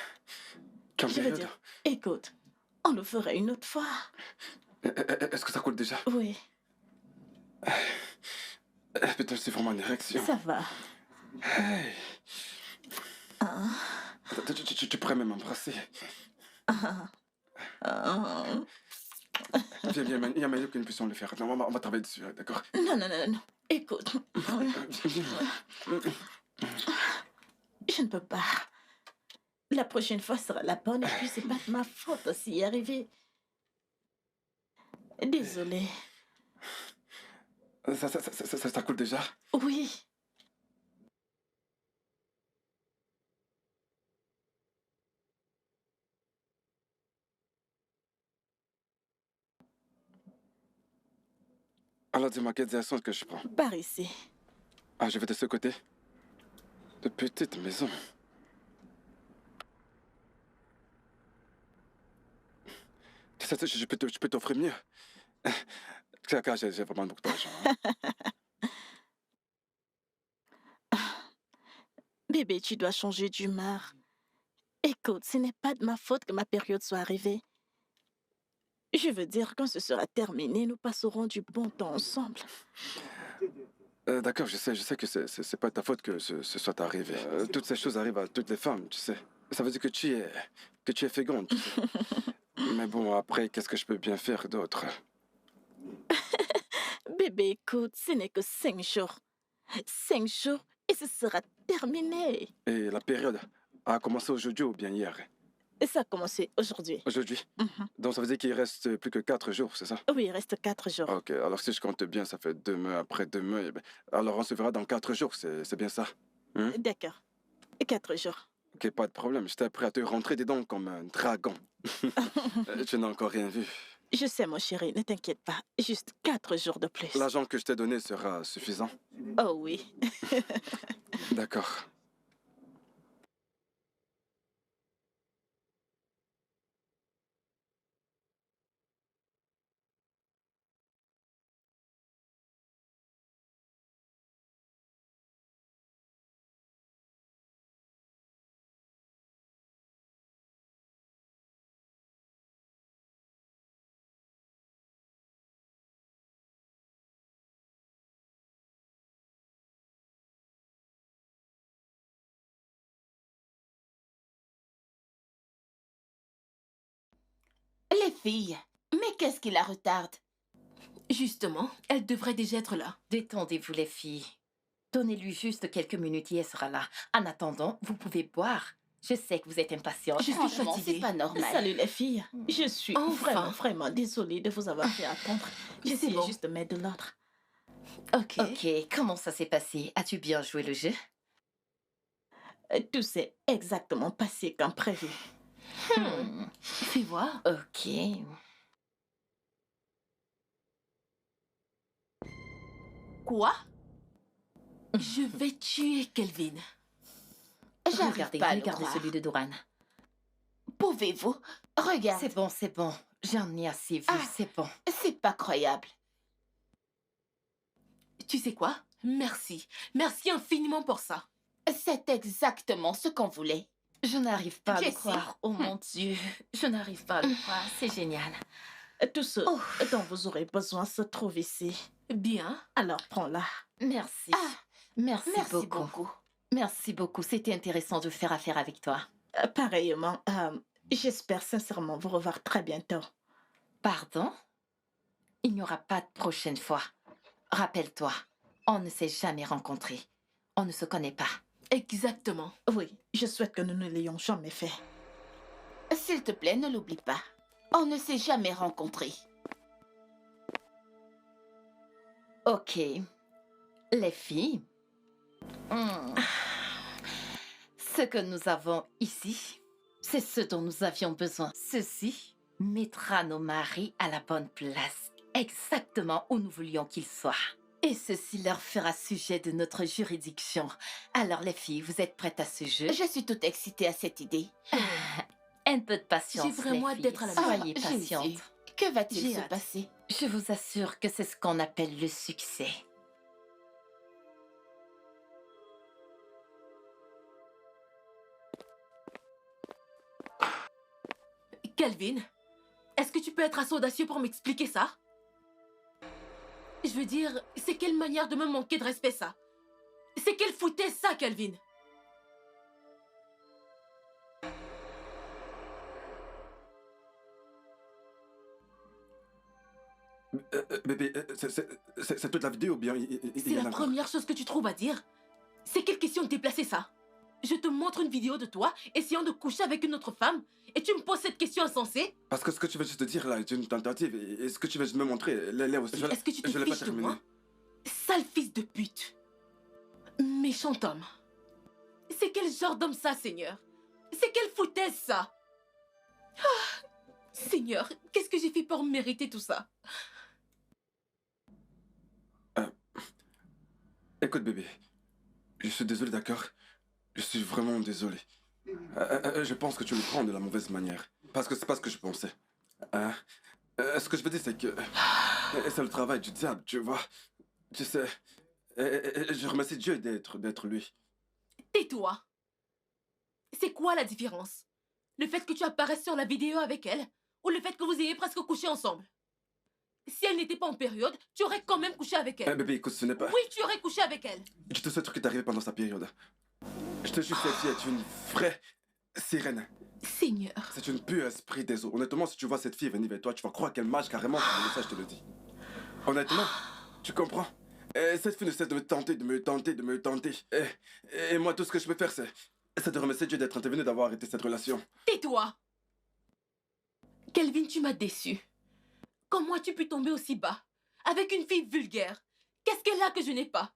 Quelle Je veux période? dire, écoute, on le ferait une autre fois. Est-ce que ça coule déjà? Oui, Putain, c'est vraiment une érection. ça va. Hey. Ah, Tu pourrais même m'embrasser. ah, ah. Viens, il y a meilleur que nous puissions le faire. Non, on va travailler dessus, d'accord? Non, non, non, non. Écoute, je ne peux pas. La prochaine fois sera la bonne et puis c'est pas de ma faute s'y y arriver. Désolée. Ça coule déjà? Oui. Alors dis-moi, quelle direction est-ce que je prends? Par ici. Ah, je vais de ce côté. De petite maison. Tu sais, je peux t'offrir mieux. Car j'ai vraiment beaucoup d'argent. Hein. Bébé, tu dois changer d'humeur. Écoute, ce n'est pas de ma faute que ma période soit arrivée. Je veux dire, quand ce sera terminé, nous passerons du bon temps ensemble. D'accord, je sais que c'est pas ta faute que ce soit arrivé. Toutes ces choses arrivent à toutes les femmes, tu sais. Ça veut dire que tu es féconde, tu sais. Mais bon, après, qu'est-ce que je peux bien faire d'autre? Bébé, écoute, ce n'est que 5 jours. 5 jours et ce sera terminé. Et la période a commencé aujourd'hui ou bien hier? Et ça a commencé aujourd'hui. Aujourd'hui. Mhm. Donc ça veut dire qu'il reste plus que 4 jours, c'est ça? Oui, il reste 4 jours. Ok, alors si je compte bien, ça fait demain, après-demain. Eh ben, alors on se verra dans 4 jours, c'est bien ça? D'accord. 4 jours. Ok, pas de problème. J'étais prêt à te rentrer dedans comme un dragon. Tu n'as encore rien vu. Je sais, mon chéri, ne t'inquiète pas. Juste 4 jours de plus. L'argent que je t'ai donné sera suffisant. Oh oui. D'accord. Les filles, mais qu'est-ce qui la retarde? Justement, elle devrait déjà être là. Détendez-vous, les filles. Donnez-lui juste quelques minutes et elle sera là. En attendant, vous pouvez boire. Je sais que vous êtes impatiente. Je suis Franchement, fatiguée. c'est pas normal. Salut les filles. Je suis Enfin. vraiment désolée de vous avoir fait attendre. J'essayais bon. juste de mettre de l'ordre. Ok. Ok, comment ça s'est passé? As-tu bien joué le jeu? Tout s'est exactement passé comme prévu. Fais voir. Ok. Quoi? Je vais tuer Kelvin. J'arrive Regardez, pas à le regardez croire. celui de Doran. Pouvez-vous? Regarde, C'est bon, c'est bon. J'en ai assez vu, Ah. c'est bon. c'est pas croyable. Tu sais quoi? Merci. Merci infiniment pour ça. C'est exactement ce qu'on voulait. Je n'arrive pas à le Jessie. croire. Oh mon Dieu. Je n'arrive pas à le croire. C'est génial. Tout ce Oh. dont vous aurez besoin se trouve ici. Bien. Alors prends-la. Merci. Ah, Merci, Merci beaucoup. beaucoup. Merci beaucoup. C'était intéressant de faire affaire avec toi. Pareillement, j'espère sincèrement vous revoir très bientôt. Pardon? Il n'y aura pas de prochaine fois. Rappelle-toi, on ne s'est jamais rencontrés. On ne se connaît pas. Exactement. Oui, je souhaite que nous ne l'ayons jamais fait. S'il te plaît, ne l'oublie pas. On ne s'est jamais rencontrés. Ok. Les filles. Ce que nous avons ici, c'est ce dont nous avions besoin. Ceci mettra nos maris à la bonne place, exactement où nous voulions qu'ils soient. Et ceci leur fera sujet de notre juridiction. Alors les filles, vous êtes prêtes à ce jeu? Je suis toute excitée à cette idée. Un peu de patience, J'ai vraiment les hâte filles. d'être à la maison. Soyez Jésus. patientes. Que va-t-il J'ai se hâte. passer? Je vous assure que c'est ce qu'on appelle le succès. Kelvin, est-ce que tu peux être assez audacieux pour m'expliquer ça? Je veux dire, c'est quelle manière de me manquer de respect ça? C'est quelle foutaise ça, Kelvin? Bébé, c'est toute la vidéo ou bien il C'est y en la a encore? première chose que tu trouves à dire? C'est quelle question déplacée ça? Je te montre une vidéo de toi essayant de coucher avec une autre femme et tu me poses cette question insensée? Parce que ce que tu veux juste te dire là est une tentative et ce que tu veux juste me montrer, l'est aussi. Est-ce que tu te je l'ai pas fiches de terminé. moi? Sale fils de pute! Méchant homme! C'est quel genre d'homme ça, Seigneur? C'est quelle foutaise ça? Ah, Seigneur, qu'est-ce que j'ai fait pour mériter tout ça? Écoute bébé, je suis désolé d'accord? Je suis vraiment désolé. Je pense que tu le prends de la mauvaise manière. Parce que c'est pas ce que je pensais. Ce que je veux dire c'est que... c'est le travail du diable, tu vois. Tu sais... je remercie Dieu d'être lui. Tais-toi! C'est quoi la différence? Le fait que tu apparaisses sur la vidéo avec elle ou le fait que vous ayez presque couché ensemble? Si elle n'était pas en période, tu aurais quand même couché avec elle. Bébé, écoute, ce n'est pas... Oui, tu aurais couché avec elle. Je te souhaite ce qui est arrivé pendant sa période. Je te jure, cette fille est une vraie sirène. Seigneur. C'est une pure esprit des eaux. Honnêtement, si tu vois cette fille venir vers toi, tu vas croire qu'elle marche carrément. Comme ça, je te le dis. Honnêtement, tu comprends? Cette fille ne cesse de me tenter, de me tenter, de me tenter. Et moi, tout ce que je peux faire, c'est de remercier Dieu d'être intervenu, d'avoir arrêté cette relation. Tais-toi! Kelvin, tu m'as déçu. Comment as-tu pu tomber aussi bas? Avec une fille vulgaire? Qu'est-ce qu'elle a que je n'ai pas?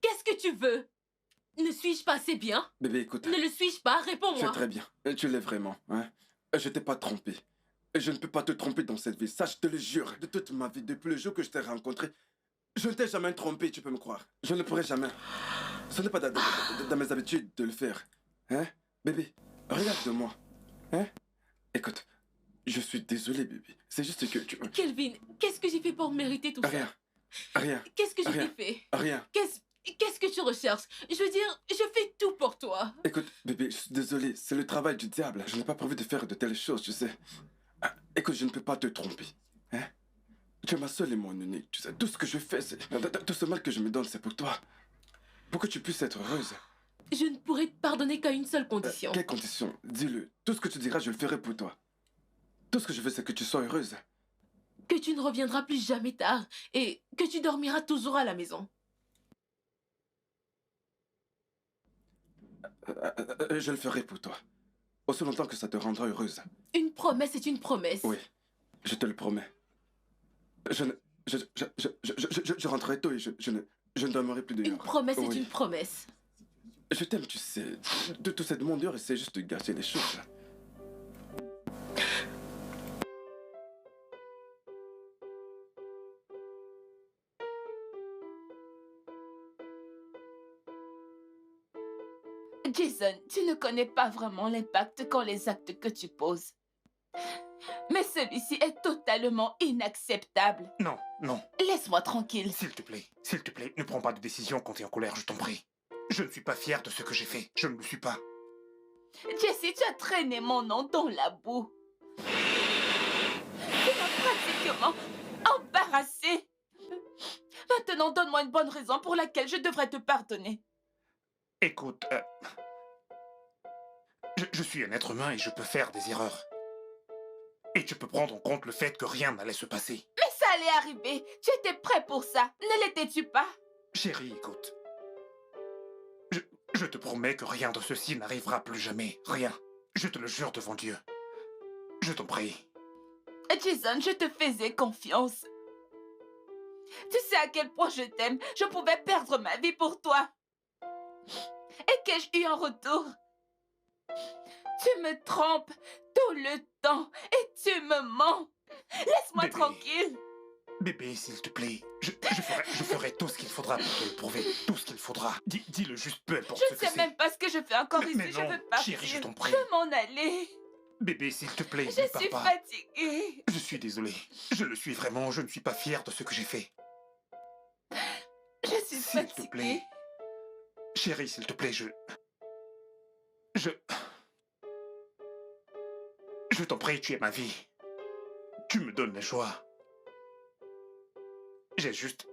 Qu'est-ce que tu veux? Ne suis-je pas assez bien? Bébé, écoute. Ne le suis-je pas? Tu es Réponds-moi. très bien. Tu l'es vraiment, hein. Je t'ai pas trompé. Je ne peux pas te tromper dans cette vie. Ça, je te le jure. De toute ma vie, depuis le jour que je t'ai rencontré, je ne t'ai jamais trompé, tu peux me croire. Je ne pourrai jamais. Ce n'est pas dans mes habitudes de le faire. Hein? Bébé, regarde-moi. Hein? Écoute, je suis désolé, bébé. C'est juste que tu... Kelvin, qu'est-ce que j'ai fait pour mériter tout ça? Rien. Rien. Qu'est-ce que je Rien. t'ai fait? Rien. Qu'est-ce que tu recherches? Je veux dire, je fais tout pour toi. Écoute, bébé, je suis désolé. C'est le travail du diable. Je n'ai pas prévu de faire de telles choses, tu sais. Écoute, je ne peux pas te tromper. Hein? Tu es ma seule et mon unique. Tu sais, tout ce que je fais, tout ce mal que je me donne, c'est pour toi. Pour que tu puisses être heureuse. Je ne pourrai te pardonner qu'à une seule condition. Quelle condition? Dis-le. Tout ce que tu diras, je le ferai pour toi. Tout ce que je veux, c'est que tu sois heureuse. Que tu ne reviendras plus jamais tard et que tu dormiras toujours à la maison. Je le ferai pour toi. Aussi longtemps que ça te rendra heureuse. Une promesse est une promesse. Oui, je te le promets. Je rentrerai tôt et je ne dormirai plus dehors. Une promesse est Oui. une promesse. Je t'aime, tu sais. Tout cette mondeur essaie juste de gâcher les choses. Jason, tu ne connais pas vraiment l'impact qu'ont les actes que tu poses. Mais celui-ci est totalement inacceptable. Non, non. Laisse-moi tranquille. S'il te plaît, ne prends pas de décision quand tu es en colère, je t'en prie. Je ne suis pas fier de ce que j'ai fait. Je ne le suis pas. Jessie, tu as traîné mon nom dans la boue. Tu m'as pratiquement embarrassée. Maintenant, donne-moi une bonne raison pour laquelle je devrais te pardonner. Écoute, je suis un être humain et je peux faire des erreurs. Et tu peux prendre en compte le fait que rien n'allait se passer. Mais ça allait arriver. Tu étais prêt pour ça. Ne l'étais-tu pas? Chérie, écoute. Je te promets que rien de ceci n'arrivera plus jamais. Rien. Je te le jure devant Dieu. Je t'en prie. Jason, je te faisais confiance. Tu sais à quel point je t'aime. Je pouvais perdre ma vie pour toi. Et qu'ai-je eu en retour? Tu me trompes tout le temps et tu me mens. Laisse-moi Bébé. tranquille. Bébé, s'il te plaît. Je ferai tout ce qu'il faudra pour te le prouver. Tout ce qu'il faudra. Dis-le juste, peu importe Je ce ne que sais c'est. même pas ce que je fais encore ici. Mais Je non, veux partir. chérie, je t'en prie. Je veux m'en aller. Bébé, s'il te plaît, Je ne pars suis pas. fatiguée. Je suis désolé. Je le suis vraiment. Je ne suis pas fier de ce que j'ai fait. Je suis S'il te fatiguée. plaît. Chérie, s'il te plaît, je t'en prie, tu es ma vie. Tu me donnes la joie. J'ai juste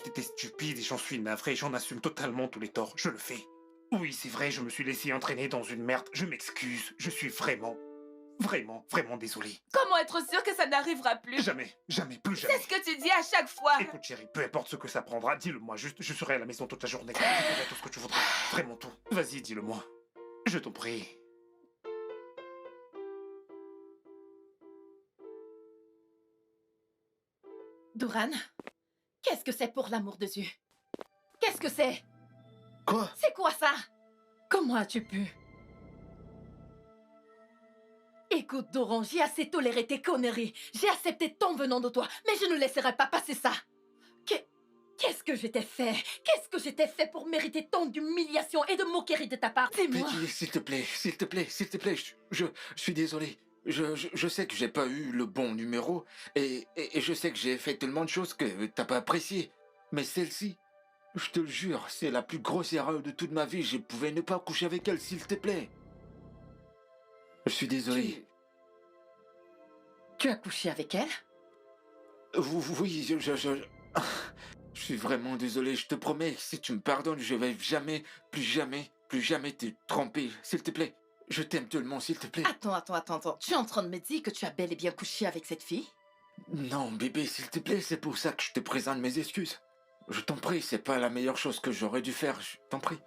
été stupide et j'en suis navré. J'en assume totalement tous les torts. Je le fais. Oui, c'est vrai, je me suis laissé entraîner dans une merde. Je m'excuse. Je suis vraiment désolé. Comment être sûr que ça n'arrivera plus? Jamais, plus C'est jamais. ce que tu dis à chaque fois. Écoute, chérie, peu importe ce que ça prendra, dis-le-moi juste. Je serai à la maison toute la journée. Je ferai tout ce que tu voudras. Vraiment tout. Vas-y, dis-le-moi. Je t'en prie. Duran, qu'est-ce que c'est pour l'amour de Dieu? Qu'est-ce que c'est? Quoi? C'est quoi ça? Comment as-tu pu? Écoute, Doran, j'ai assez toléré tes conneries. J'ai accepté ton venant de toi, mais je ne laisserai pas passer ça. Qu'est-ce que je t'ai fait? Qu'est-ce que je t'ai fait pour mériter tant d'humiliation et de moquerie de ta part? Dis-moi. Betty, s'il te plaît, je suis désolé. Je sais que j'ai pas eu le bon numéro et je sais que j'ai fait tellement de choses que t'as pas apprécié. Mais celle-ci, je te le jure, c'est la plus grosse erreur de toute ma vie. Je pouvais ne pas coucher avec elle, s'il te plaît. Je suis désolé. Tu as couché avec elle? Oui, je suis vraiment désolé. Je te promets, si tu me pardonnes, je vais plus jamais te tromper. S'il te plaît. Je t'aime tellement, s'il te plaît. Attends. Tu es en train de me dire que tu as bel et bien couché avec cette fille? Non, bébé, s'il te plaît, c'est pour ça que je te présente mes excuses. Je t'en prie, c'est pas la meilleure chose que j'aurais dû faire. Je t'en prie.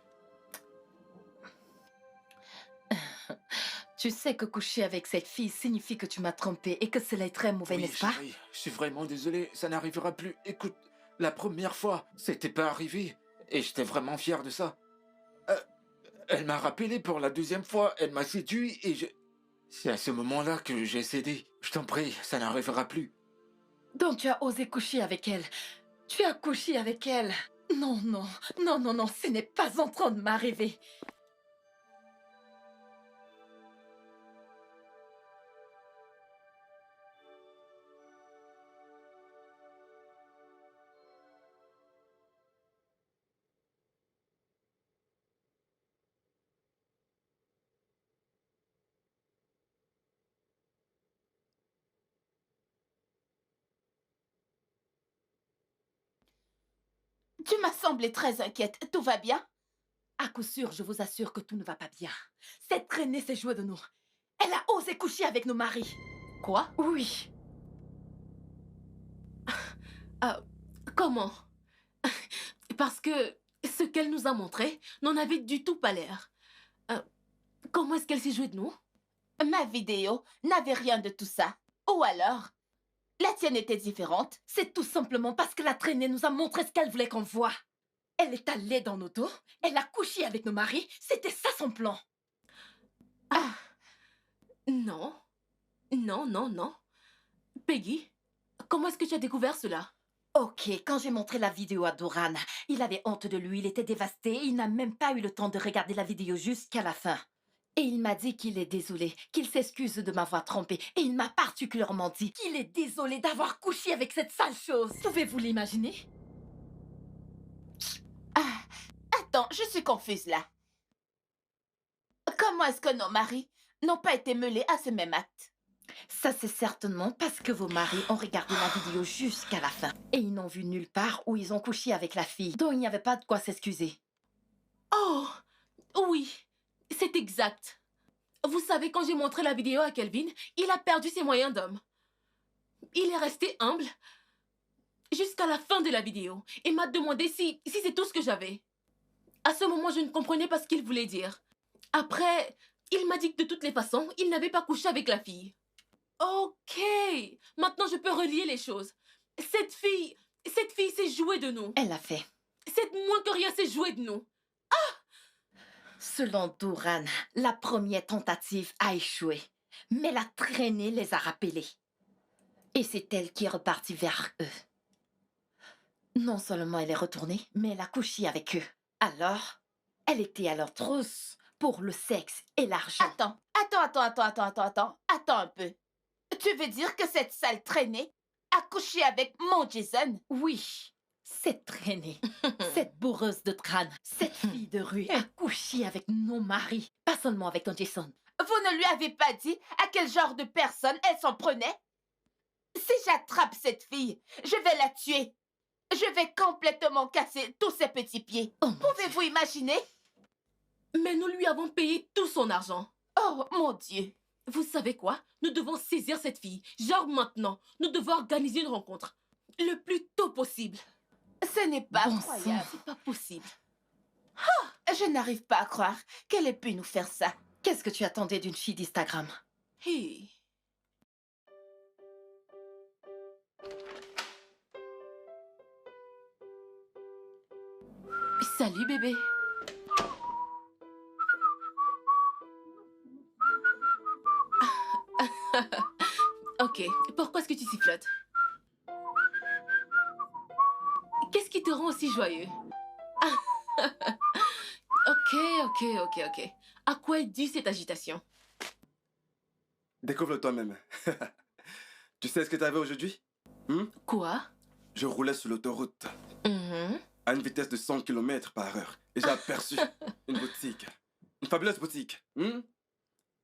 Tu sais que coucher avec cette fille signifie que tu m'as trompé et que cela est très mauvais, Oui, n'est-ce pas? chérie, je suis vraiment désolé, ça n'arrivera plus. Écoute, la première fois, c'était pas arrivé. Et j'étais vraiment fier de ça. Elle m'a rappelé pour la deuxième fois, elle m'a séduit et je... C'est à ce moment-là que j'ai cédé. Je t'en prie, ça n'arrivera plus. Donc tu as osé coucher avec elle. Tu as couché avec elle. Non, non, non, non, non, ce n'est pas en train de m'arriver. Tu m'as semblé très inquiète. Tout va bien? À coup sûr, je vous assure que tout ne va pas bien. Cette traînée s'est jouée de nous. Elle a osé coucher avec nos maris. Quoi? Oui. Comment? Parce que ce qu'elle nous a montré n'en avait du tout pas l'air. Comment est-ce qu'elle s'est jouée de nous? Ma vidéo n'avait rien de tout ça. Ou alors, la tienne était différente. C'est tout simplement parce que la traînée nous a montré ce qu'elle voulait qu'on voie. Elle est allée dans nos dos, elle a couché avec nos maris, c'était ça son plan. Non. Non, non, non. Peggy, comment est-ce que tu as découvert cela? Ok, quand j'ai montré la vidéo à Doran, il avait honte de lui, il était dévasté, il n'a même pas eu le temps de regarder la vidéo jusqu'à la fin. Et il m'a dit qu'il est désolé, qu'il s'excuse de m'avoir trompé, et il m'a particulièrement dit qu'il est désolé d'avoir couché avec cette sale chose. Pouvez-vous l'imaginer? Attends, je suis confuse là. Comment est-ce que nos maris n'ont pas été mêlés à ce même acte? Ça, c'est certainement parce que vos maris ont regardé la vidéo jusqu'à la fin. Et ils n'ont vu nulle part où ils ont couché avec la fille, dont il n'y avait pas de quoi s'excuser. Oh, oui, c'est exact. Vous savez, quand j'ai montré la vidéo à Kelvin, il a perdu ses moyens d'homme. Il est resté humble jusqu'à la fin de la vidéo et m'a demandé si c'est tout ce que j'avais. À ce moment, je ne comprenais pas ce qu'il voulait dire. Après, il m'a dit que de toutes les façons, il n'avait pas couché avec la fille. Ok, maintenant je peux relier les choses. Cette fille s'est jouée de nous. Elle l'a fait. Cette moins que rien s'est jouée de nous. Selon Doran, la première tentative a échoué, mais la traînée les a rappelés. Et c'est elle qui est repartie vers eux. Non seulement elle est retournée, mais elle a couché avec eux. Alors, elle était à leur trousse pour le sexe et l'argent. Attends un peu. Tu veux dire que cette sale traînée a couché avec mon Jason? Oui, cette traînée, cette bourreuse de crâne, cette fille de rue a couché avec nos maris, pas seulement avec ton Jason. Vous ne lui avez pas dit à quel genre de personne elle s'en prenait? Si j'attrape cette fille, je vais la tuer. Je vais complètement casser tous ses petits pieds. Oh, Pouvez-vous imaginer? Mais nous lui avons payé tout son argent. Oh, mon Dieu. Vous savez quoi? Nous devons saisir cette fille. Genre maintenant. Nous devons organiser une rencontre. Le plus tôt possible. Ce n'est pas Bon croyable. sang. C'est pas possible. Je n'arrive pas à croire qu'elle ait pu nous faire ça. Qu'est-ce que tu attendais d'une fille d'Instagram? Hey. Salut bébé. Ok, pourquoi est-ce que tu sifflotes? Qu'est-ce qui te rend aussi joyeux? Ok. À quoi est due cette agitation? Découvre toi-même. Tu sais ce que t'avais aujourd'hui? Quoi? Je roulais sur l'autoroute Mhm. à une vitesse de 100 km/h et j'ai aperçu une boutique. Une fabuleuse boutique.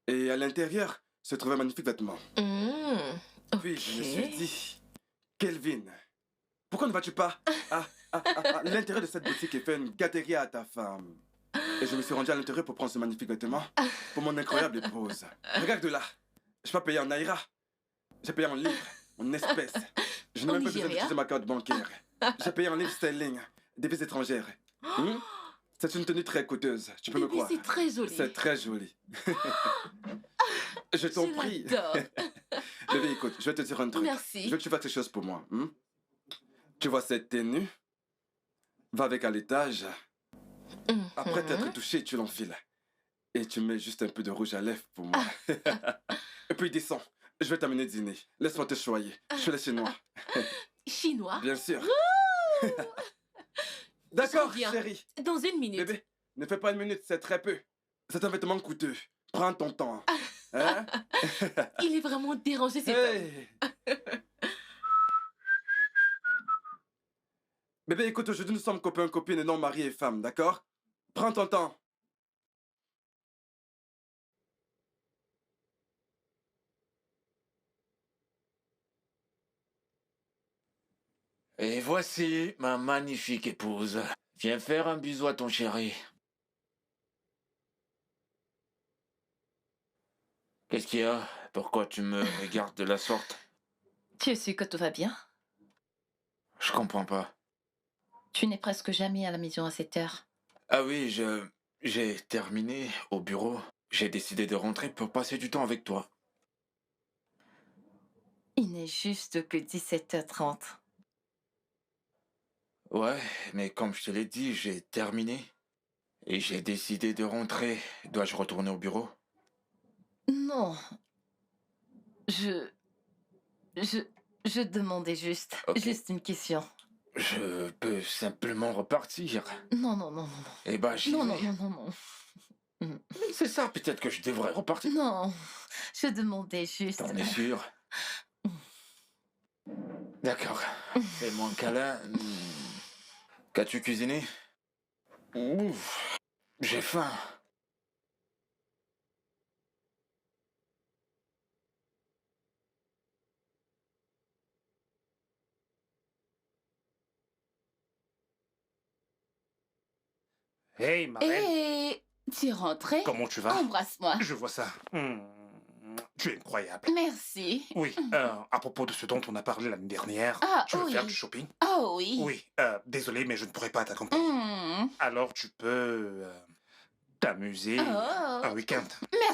Et à l'intérieur se trouvaient magnifiques vêtements. Puis je me suis dit, Kelvin, pourquoi ne vas-tu pas à l'intérieur de cette boutique et faire une gâterie à ta femme? Et je me suis rendu à l'intérieur pour prendre ce magnifique vêtement pour mon incroyable épouse. Regarde là, je n'ai pas payé en naira, j'ai payé en livres, en espèces. Je n'ai En même pas besoin Nigeria? d'utiliser ma carte bancaire. J'ai payé en livres sterling, devises étrangères. Hmm? C'est une tenue très coûteuse, tu peux me Bébé, croire. c'est très joli. C'est très joli. Je t'en prie. l'adore. Bébé, écoute, je vais te dire un truc. Merci. Je veux que tu fasses quelque chose pour moi. Tu vois cette tenue? Va avec à l'étage. Après t'être touché, tu l'enfiles. Et tu mets juste un peu de rouge à lèvres pour moi. Et puis descends. Je vais t'amener dîner. Laisse-moi te choyer. Je suis les Chinois. Chinois? Bien sûr. Je D'accord, reviens. chérie. Dans une minute. Bébé, ne fais pas une minute, c'est très peu. C'est un vêtement coûteux. Prends ton temps. Hein? Il est vraiment dérangé, cet homme. Hey. Bébé, écoute, aujourd'hui nous sommes copains, copines et non mari et femme, d'accord? Prends ton temps. Et voici ma magnifique épouse. Viens faire un bisou à ton chéri. Qu'est-ce qu'il y a? Pourquoi tu me regardes de la sorte? Tu es sûr que tout va bien? Je comprends pas. Tu n'es presque jamais à la maison à cette heure. Ah oui, j'ai terminé au bureau. J'ai décidé de rentrer pour passer du temps avec toi. Il n'est juste que 17h30. Ouais, mais comme je te l'ai dit, j'ai terminé. Et j'ai décidé de rentrer. Dois-je retourner au bureau? Non. Je... Je demandais juste. Ok. Juste une question. Je peux simplement repartir. Non, non, non, non. Eh ben, j'y Non, vais. non, non, non, non. C'est ça, peut-être que je devrais repartir. Non. Je demandais juste. T'en es sûr? D'accord. Fais-moi un câlin. Qu'as-tu cuisiné? Ouf, j'ai faim. Hey, ma reine, Et tu es rentré? comment tu vas? Embrasse-moi. Je vois ça. Tu es incroyable. Merci. Oui, à propos de ce dont on a parlé l'année dernière, Ah, tu veux oui. faire du shopping? Oh oui. Oui, désolé, mais je ne pourrai pas t'accompagner. Alors tu peux t'amuser Oh. un week-end.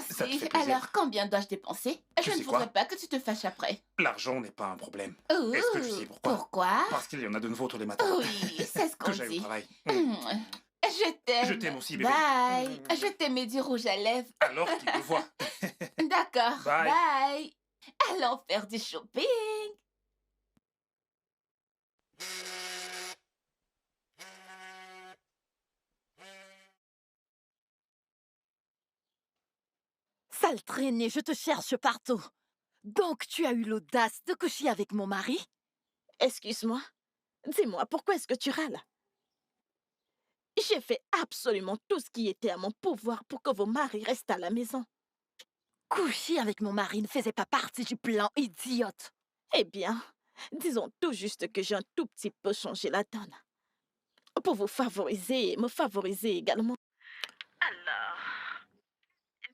Ça te Merci. fait plaisir. Alors, combien dois-je dépenser? Tu Je sais ne quoi? voudrais pas que tu te fâches après. L'argent n'est pas un problème. Oh. Est-ce que tu sais pourquoi? Pourquoi? Parce qu'il y en a de nouveaux tous les matins. Oui, c'est ce Que qu'on j'aille au dit. travail. Je t'aime. Je t'aime aussi, bébé. Bye. Je t'ai mis du rouge à lèvres. Alors qu'il me voit. D'accord. Bye. Bye. Allons faire du shopping. Sale traînée, je te cherche partout. Donc tu as eu l'audace de coucher avec mon mari? Excuse-moi. Dis-moi, pourquoi est-ce que tu râles? J'ai fait absolument tout ce qui était à mon pouvoir pour que vos maris restent à la maison. Coucher avec mon mari ne faisait pas partie du plan, idiote. Eh bien, disons tout juste que j'ai un tout petit peu changé la donne. Pour vous favoriser et me favoriser également. Alors,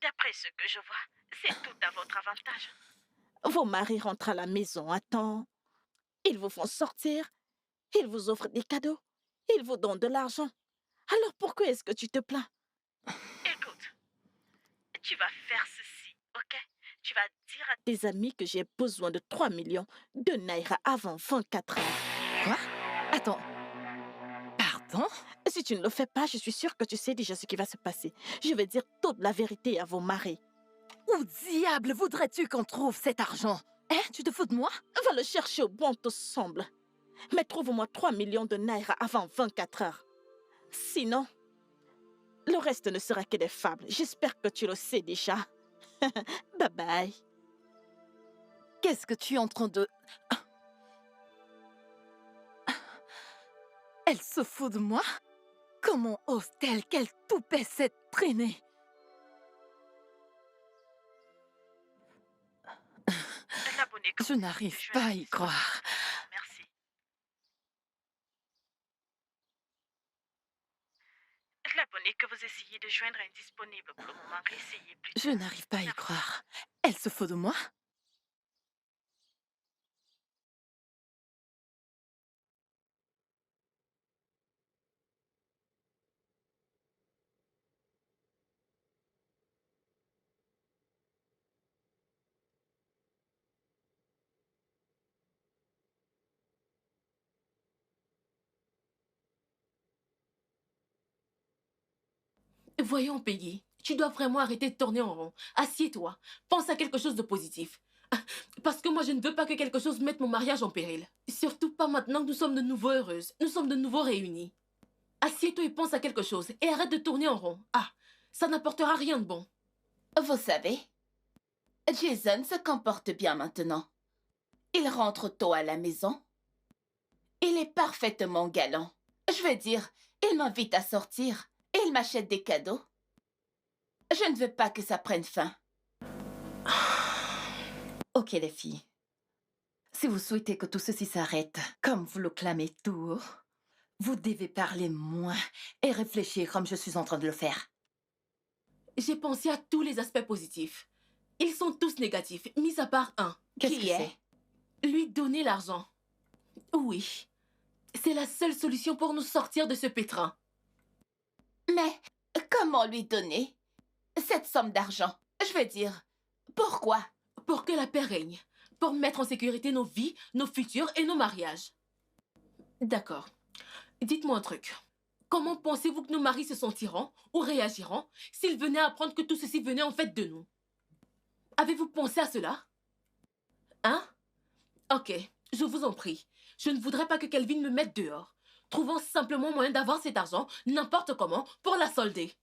d'après ce que je vois, c'est tout à votre avantage. Vos maris rentrent à la maison à temps. Ils vous font sortir. Ils vous offrent des cadeaux. Ils vous donnent de l'argent. Alors pourquoi est-ce que tu te plains? Écoute, tu vas faire ceci, ok? Tu vas dire à tes amis que j'ai besoin de 3 millions de naira avant 24 heures. Quoi? Attends. Pardon? Si tu ne le fais pas, je suis sûre que tu sais déjà ce qui va se passer. Je vais dire toute la vérité à vos maris. Où diable voudrais-tu qu'on trouve cet argent? Hein? Tu te fous de moi? Va le chercher au bon te semble. Mais trouve-moi 3 millions de naira avant 24 heures. Sinon, le reste ne sera que des fables. J'espère que tu le sais déjà. Bye bye. Qu'est-ce que tu es en train de... Elle se fout de moi? Comment ose-t-elle qu'elle toupait cette traînée? Je n'arrive pas à y croire. Merci. L'abonné que vous essayez de joindre est indisponible pour le moment. Essayez plus tard. Je n'arrive pas à y croire. Elle se fout de moi? Voyons, Peggy, tu dois vraiment arrêter de tourner en rond. Assieds-toi, pense à quelque chose de positif. Parce que moi, je ne veux pas que quelque chose mette mon mariage en péril. Surtout pas maintenant que nous sommes de nouveau heureuses. Nous sommes de nouveau réunies. Assieds-toi et pense à quelque chose. Et arrête de tourner en rond. Ah, ça n'apportera rien de bon. Vous savez, Jason se comporte bien maintenant. Il rentre tôt à la maison. Il est parfaitement galant. Je veux dire, il m'invite à sortir et il m'achète des cadeaux. Je ne veux pas que ça prenne fin. Ok, les filles. Si vous souhaitez que tout ceci s'arrête, comme vous le clamez tout, vous devez parler moins et réfléchir comme je suis en train de le faire. J'ai pensé à tous les aspects positifs. Ils sont tous négatifs, mis à part un. Qu'est-ce Qui que est? c'est? Lui donner l'argent. Oui. C'est la seule solution pour nous sortir de ce pétrin. Mais comment lui donner cette somme d'argent? Je veux dire, pourquoi? Pour que la paix règne. Pour mettre en sécurité nos vies, nos futurs et nos mariages. D'accord. Dites-moi un truc. Comment pensez-vous que nos maris se sentiront ou réagiront s'ils venaient apprendre que tout ceci venait en fait de nous? Avez-vous pensé à cela? Hein? Ok, je vous en prie. Je ne voudrais pas que Kelvin me mette dehors. Trouvons simplement moyen d'avoir cet argent, n'importe comment, pour la solder.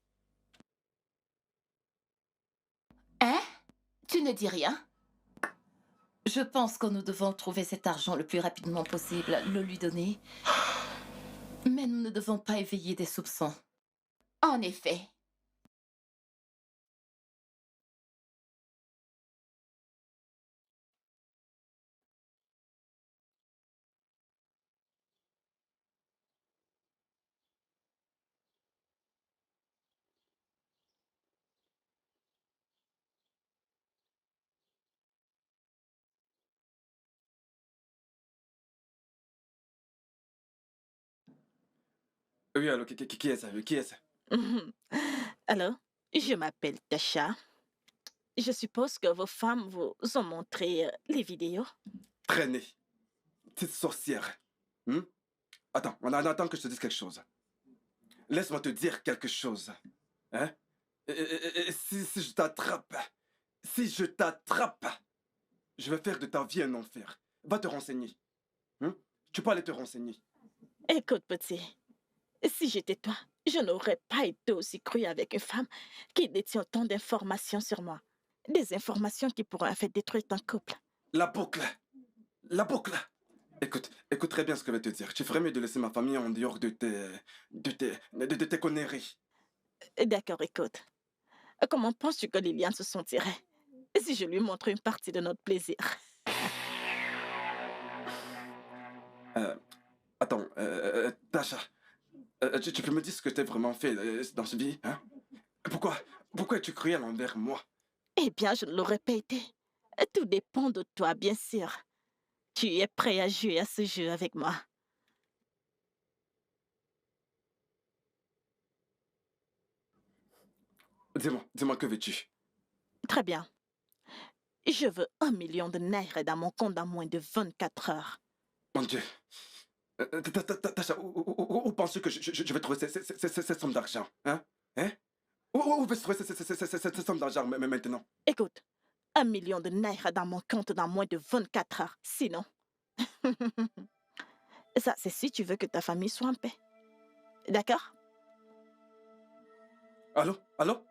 Hein? Tu ne dis rien? Je pense que nous devons trouver cet argent le plus rapidement possible, le lui donner. Mais nous ne devons pas éveiller des soupçons. En effet. Oui, alors, qui est ça? Qui est ça? Mhm. Alors, je m'appelle Tasha. Je suppose que vos femmes vous ont montré les vidéos. Traînée. Petite sorcière. Hmm? Attends, attends que je te dise quelque chose. Laisse-moi te dire quelque chose. Hein? Et si je t'attrape, je vais faire de ta vie un enfer. Va te renseigner. Hmm? Tu peux aller te renseigner. Écoute, petit, si j'étais toi, je n'aurais pas été aussi crue avec une femme qui détient autant d'informations sur moi. Des informations qui pourraient en fait détruire ton couple. La boucle. La boucle. Écoute très bien ce que je vais te dire. Tu ferais mieux de laisser ma famille en dehors de tes conneries. D'accord, écoute. Comment penses-tu que Liliane se sentirait si je lui montre une partie de notre plaisir? Attends, Tasha, tu peux me dire ce que t'as vraiment fait dans ce vie, hein? Pourquoi es-tu cruel envers moi? Eh bien, je ne l'aurais pas été. Tout dépend de toi, bien sûr. Tu es prêt à jouer à ce jeu avec moi? Dis-moi que veux-tu? Très bien. Je veux 1 million de naira dans mon compte dans moins de 24 heures. Mon Dieu. Tasha, où penses-tu que je vais trouver cette somme d'argent, hein? Hein? Où vais-je trouver cette somme d'argent maintenant? Écoute, 1 million de naira dans mon compte dans moins de 24 heures. Sinon... Ça, c'est si tu veux que ta famille soit en paix. D'accord? Allô? Allô?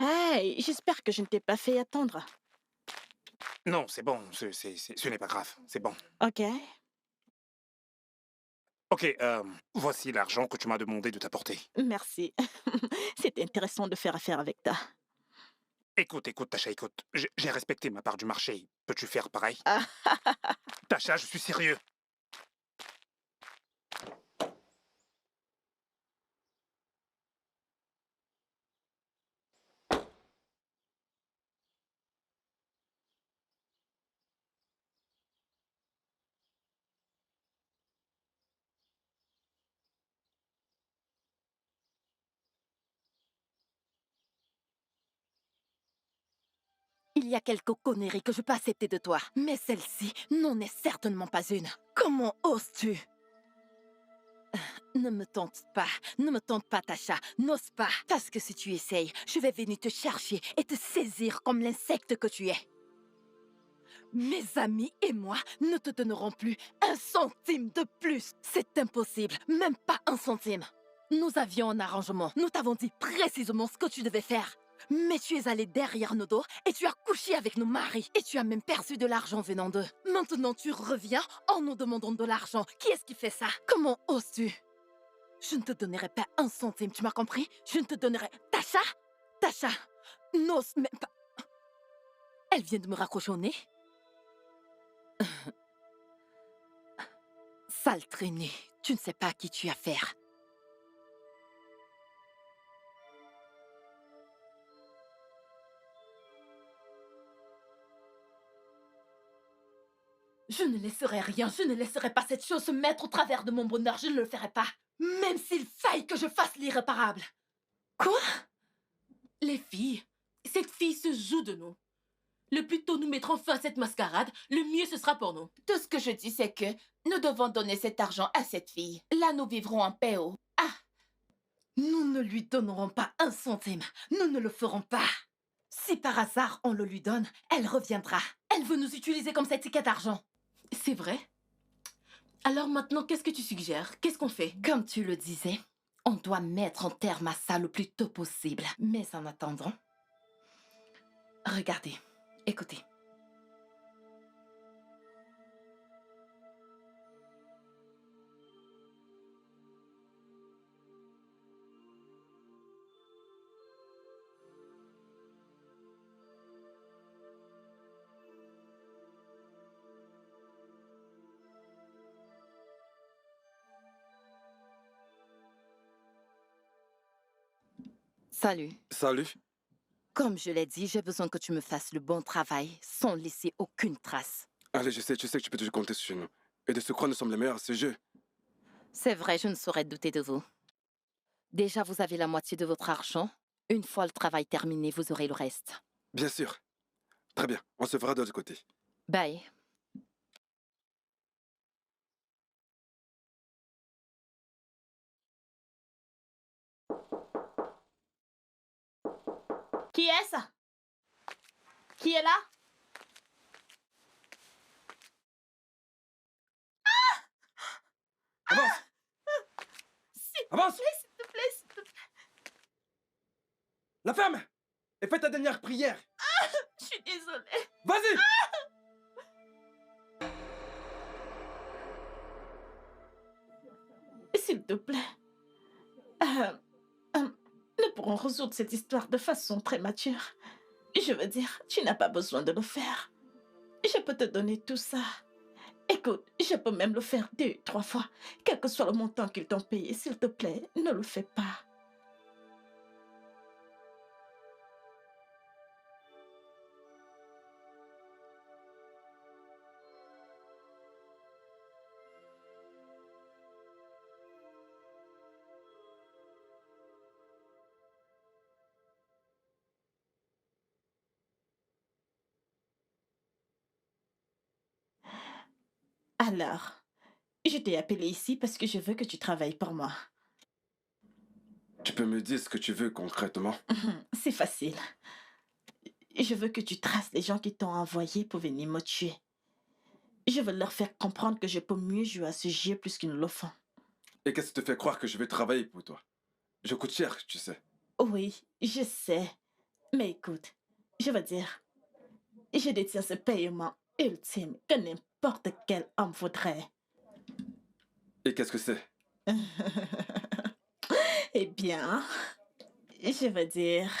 Hey, j'espère que je ne t'ai pas fait attendre. Non, c'est bon, ce n'est pas grave, c'est bon. Ok? Ok, voici l'argent que tu m'as demandé de t'apporter. Merci. C'est intéressant de faire affaire avec toi. Écoute, Tasha, écoute. J'ai respecté ma part du marché. Peux-tu faire pareil? Ah, Tasha, je suis sérieux. y a quelques conneries que je peux accepter de toi, mais celle-ci n'en est certainement pas une. Comment oses-tu? Ne me tente pas, Tasha, n'ose pas. Parce que si tu essayes, je vais venir te chercher et te saisir comme l'insecte que tu es. Mes amis et moi ne te donnerons plus un centime de plus. C'est impossible, même pas un centime. Nous avions un arrangement, nous t'avons dit précisément ce que tu devais faire. Mais tu es allé derrière nos dos et tu as couché avec nos maris. Et tu as même perçu de l'argent venant d'eux. Maintenant tu reviens en nous demandant de l'argent. Qui est-ce qui fait ça? Comment oses-tu? Je ne te donnerai pas un centime, tu m'as compris? Je ne te donnerai... Tasha? Tasha, n'ose même pas... Elle vient de me raccrocher au nez. Sale traînée, tu ne sais pas à qui tu as affaire. Je ne laisserai rien, je ne laisserai pas cette chose se mettre au travers de mon bonheur, je ne le ferai pas. Même s'il faille que je fasse l'irréparable. Quoi? Les filles, cette fille se joue de nous. Le plus tôt nous mettrons fin à cette mascarade, le mieux ce sera pour nous. Tout ce que je dis, c'est que nous devons donner cet argent à cette fille. Là, nous vivrons en paix. Oh. Ah, Nous ne lui donnerons pas un centime, nous ne le ferons pas. Si par hasard on le lui donne, elle reviendra. Elle veut nous utiliser comme cet ticket d'argent. C'est vrai? Alors maintenant, qu'est-ce que tu suggères? Qu'est-ce qu'on fait? Comme tu le disais, on doit mettre en terme à ça le plus tôt possible. Mais en attendant, regardez, écoutez. Salut. Salut. Comme je l'ai dit, j'ai besoin que tu me fasses le bon travail sans laisser aucune trace. Allez, je sais que tu peux toujours compter sur nous. Et de ce croire, nous sommes les meilleurs à ce jeu. C'est vrai, je ne saurais douter de vous. Déjà, vous avez la moitié de votre argent. Une fois le travail terminé, vous aurez le reste. Bien sûr. Très bien, on se fera de l'autre côté. Bye. Qui est ça? Qui est là? Avance! Avance! S'il te plaît, s'il te plaît. La ferme! Et fais ta dernière prière. Je suis désolée. Vas-y! S'il te plaît. Nous pourrons résoudre cette histoire de façon très mature. Je veux dire, tu n'as pas besoin de le faire. Je peux te donner tout ça. Écoute, je peux même le faire 2, 3 fois. Quel que soit le montant qu'ils t'ont payé, s'il te plaît, ne le fais pas. Alors, je t'ai appelé ici parce que je veux que tu travailles pour moi. Tu peux me dire ce que tu veux concrètement? C'est facile. Je veux que tu traces les gens qui t'ont envoyé pour venir me tuer. Je veux leur faire comprendre que je peux mieux jouer à ce jeu plus qu'ils ne le font. Et qu'est-ce qui te fait croire que je vais travailler pour toi? Je coûte cher, tu sais. Oui, je sais. Mais écoute, je veux dire, je détiens ce paiement ultime que n'importe quel homme voudrait. Et qu'est-ce que c'est? Eh bien, je veux dire...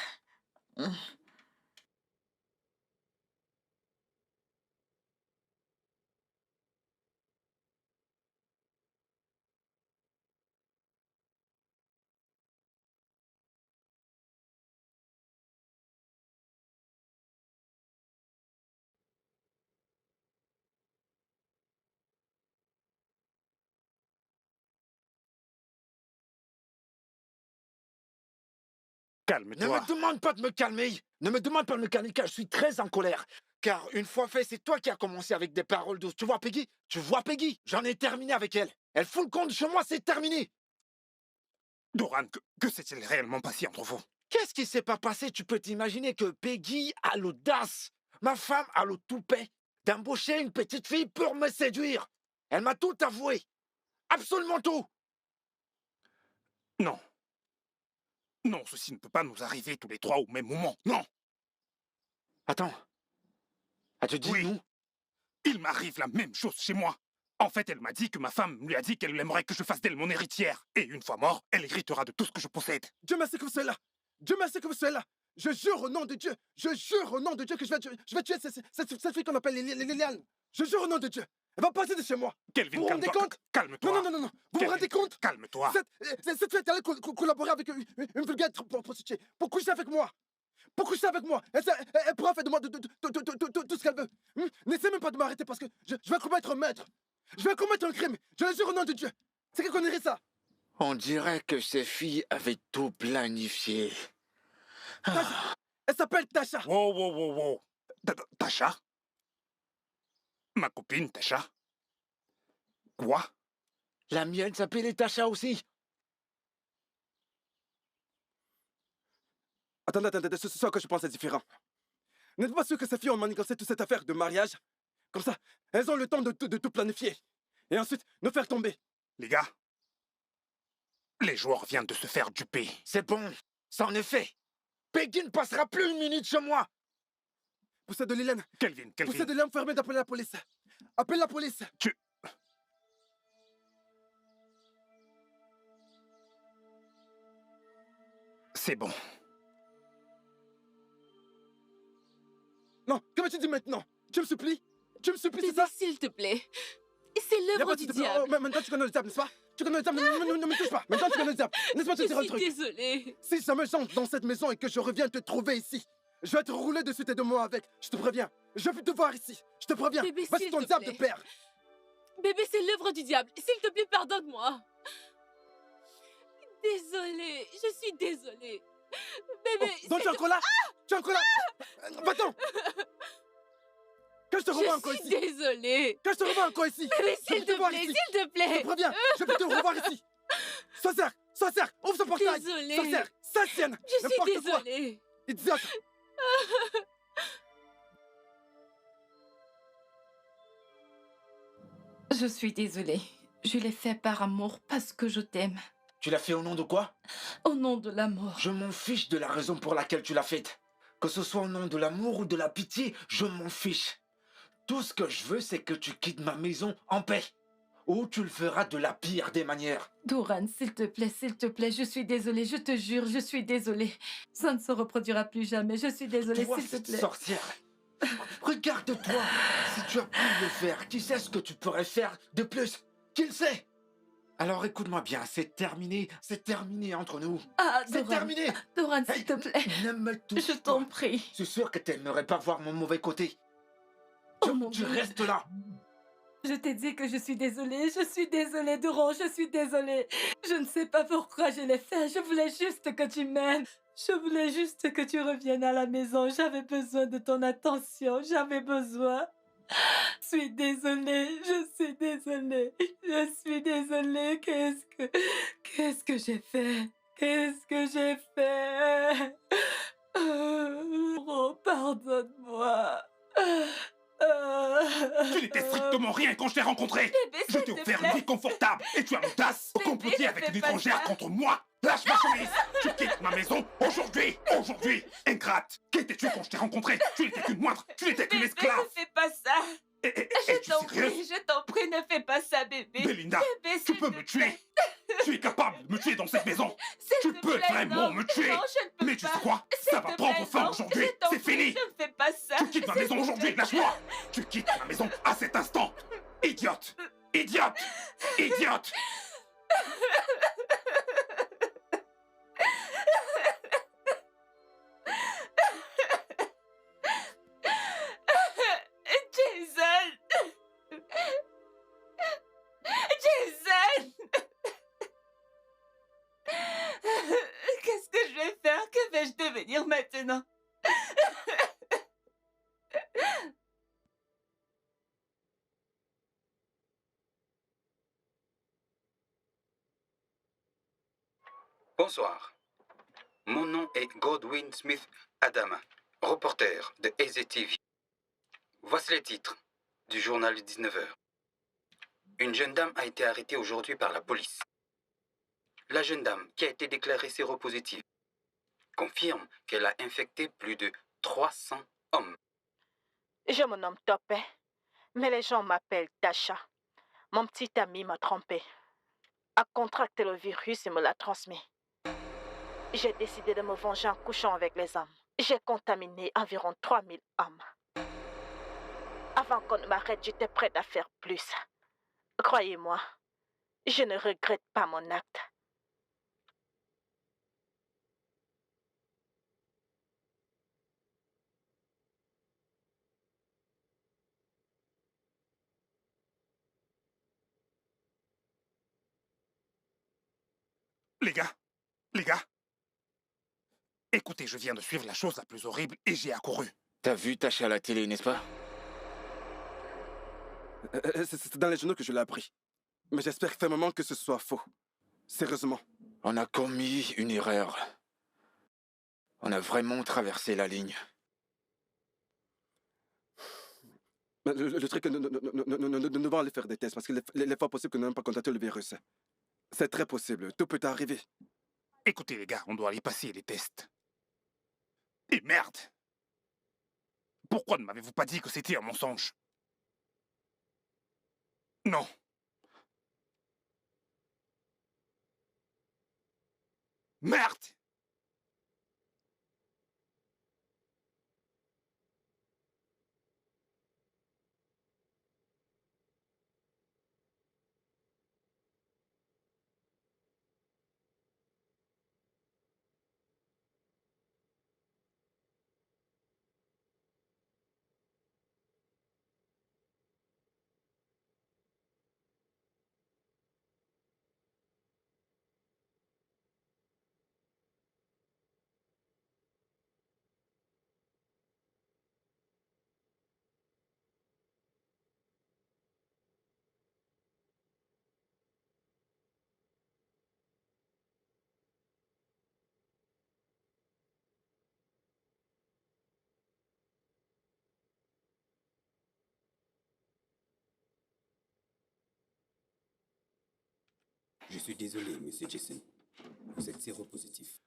Calme-toi. Ne me demande pas de me calmer. Ne me demande pas le mécanique, car je suis très en colère. Car une fois fait, c'est toi qui as commencé avec des paroles douces. Tu vois Peggy? Tu vois Peggy? J'en ai terminé avec elle. Elle fout le compte chez moi, c'est terminé. Doran, que s'est-il réellement passé entre vous? Qu'est-ce qui s'est pas passé? Tu peux t'imaginer que Peggy a l'audace, ma femme a le toupet, d'embaucher une petite fille pour me séduire. Elle m'a tout avoué. Absolument tout. Non. Non, ceci ne peut pas nous arriver tous les trois au même moment. Non. Attends. As-tu dit Oui. nous? Il m'arrive la même chose chez moi. En fait, elle m'a dit que ma femme lui a dit qu'elle aimerait que je fasse d'elle mon héritière. Et une fois mort, elle héritera de tout ce que je possède. Dieu merci que vous soyez là. Dieu merci que vous soyez là. Je jure au nom de Dieu. Je jure au nom de Dieu que je vais tuer cette fille qu'on appelle Liliane. Je jure au nom de Dieu. Elle va passer de chez moi. Kelvin, Vous vous rendez calme-toi. compte? Calme-toi. Non. Vous vous Kelvin, rendez compte? Calme-toi. Cette fille est allée collaborer avec une vulgaire prostituée pour coucher avec moi. Pour coucher avec moi. Elle pourra faire de moi tout ce qu'elle veut. N'essaie même pas de m'arrêter parce que je vais commettre un meurtre. Je vais commettre un crime. Je le jure au nom de Dieu. C'est qui connaîtrait ça? On dirait que ces filles avaient tout planifié. Elle s'appelle Tasha. Wow. Tasha? Ma copine, Tasha? Quoi? La mienne s'appelait Tasha aussi. Attendez, ce soir que je pense est différent. N'êtes-vous pas sûr que ces filles ont manigancé toute cette affaire de mariage? Comme ça, elles ont le temps de tout planifier. Et ensuite, nous faire tomber. Les gars, les joueurs viennent de se faire duper. C'est bon, ça en est fait. Peggy ne passera plus une minute chez moi. Poussez de Liliane. Kelvin. Poussez de Léon fermé d'appeler la police. Appelle la police. C'est bon. Non, que veux-tu dire maintenant? Tu me supplies? C'est Bébé, ça? s'il te plaît. C'est Y a l'œuvre pas du de- diable. Oh, maintenant tu connais le diable, n'est-ce pas? Tu connais le diable, ne me touche pas. Maintenant tu connais le diable. Laisse-moi te Je dire un suis truc. désolée. Si jamais j'entre dans cette maison et que je reviens te trouver ici, je vais te rouler dessus tes deux mots avec. Je te préviens. Je veux plus te voir ici. Je te préviens. Bébé, Vas-y s'il ton te diable de plaît. père. Bébé, c'est l'œuvre du diable. S'il te plaît, pardonne-moi. Désolée. Je suis désolée. Bébé, Donc tu es encore là? Tu es encore là? Va-t'en. Que je te revois encore je suis ici. désolée. Que je te revois encore ici. Bébé, Je veux s'il te te voir plaît, ici. s'il te Je te plaît. préviens. Je peux te revoir ici. Sorcière, ouvre son portail. Désolée. Sorcière, Sassienne. Je suis N'importe quoi. désolée. Idiote. Je suis désolée. Je l'ai fait par amour parce que je t'aime. Tu l'as fait au nom de quoi? Au nom de l'amour. Je m'en fiche de la raison pour laquelle tu l'as faite. Que ce soit au nom de l'amour ou de la pitié, je m'en fiche. Tout ce que je veux, c'est que tu quittes ma maison en paix. Ou tu le feras de la pire des manières. Doran, s'il te plaît, je suis désolée, je te jure, je suis désolée. Ça ne se reproduira plus jamais, je suis désolée, Toi, s'il te cette plaît. sorcière, regarde-toi. Si tu as pu le faire, qui sait ce que tu pourrais faire de plus? Qui le sait? Alors écoute-moi bien, c'est terminé entre nous. Ah, C'est Doran, terminé. Doran, s'il te plaît, Ne me touche je pas. t'en prie. Je suis sûr que tu n'aimerais pas voir mon mauvais côté. Oh mon Tu Dieu. restes là. Je t'ai dit que je suis désolée, Doran, je suis désolée. Je ne sais pas pourquoi je l'ai fait, je voulais juste que tu m'aimes. Je voulais juste que tu reviennes à la maison, j'avais besoin de ton attention, j'avais besoin. Je suis désolée, qu'est-ce que j'ai fait? Oh, pardonne-moi. Tu n'étais strictement rien quand je t'ai rencontré. Bébé, Je s'il t'ai te offert plaît. une vie confortable et tu as l'audace de Bébé, comploter ne avec fais une pas étrangère ça. contre moi. Lâche ma chemise. Tu quittes ma maison aujourd'hui. Ingrate. Qu'étais-tu quand je t'ai rencontré? Tu n'étais qu'une moindre. Tu n'étais qu'une Bébé, esclave. ne fais pas ça. Es-tu sérieuse? Je t'en prie, ne fais pas ça, bébé. Belinda, Bébé, tu s'il peux te me tuer. Tu es capable de me tuer dans cette maison. S'il Tu te peux plaît, vraiment non. me tuer. Non, je ne peux Mais tu pas. sais quoi? S'il Ça te va plaît, prendre fin non. aujourd'hui. Je t'en C'est prie, fini. Ne fais pas ça. Tu quittes ma S'il maison te aujourd'hui. plaît. Lâche-moi. Tu quittes ma maison à cet instant. Idiote. Jason! Qu'est-ce que je vais faire? Que vais-je devenir maintenant? Bonsoir. Mon nom est Godwin Smith Adama, reporter de AZTV. Voici les titres du journal de 19h. Une jeune dame a été arrêtée aujourd'hui par la police. La jeune dame, qui a été déclarée séropositive, confirme qu'elle a infecté plus de 300 hommes. Je me nomme Topé, mais les gens m'appellent Tasha. Mon petit ami m'a trompé, a contracté le virus et me l'a transmis. J'ai décidé de me venger en couchant avec les hommes. J'ai contaminé environ 3000 hommes. Avant qu'on ne m'arrête, j'étais prête à faire plus. Croyez-moi, je ne regrette pas mon acte. Les gars, écoutez, je viens de suivre la chose la plus horrible et j'ai accouru. T'as vu Tasha à la télé, n'est-ce pas? C'est dans les journaux que je l'ai appris. Mais j'espère fermement que ce soit faux. Sérieusement. On a commis une erreur. On a vraiment traversé la ligne. Mais le truc, nous devons aller faire des tests parce qu'il est fort possible que nous n'ayons pas contacté le virus. C'est très possible. Tout peut arriver. Écoutez, les gars, on doit aller passer les tests. Et merde! Pourquoi ne m'avez-vous pas dit que c'était un mensonge? Non. Merde! Je suis désolé, monsieur Jason. Vous êtes séropositif.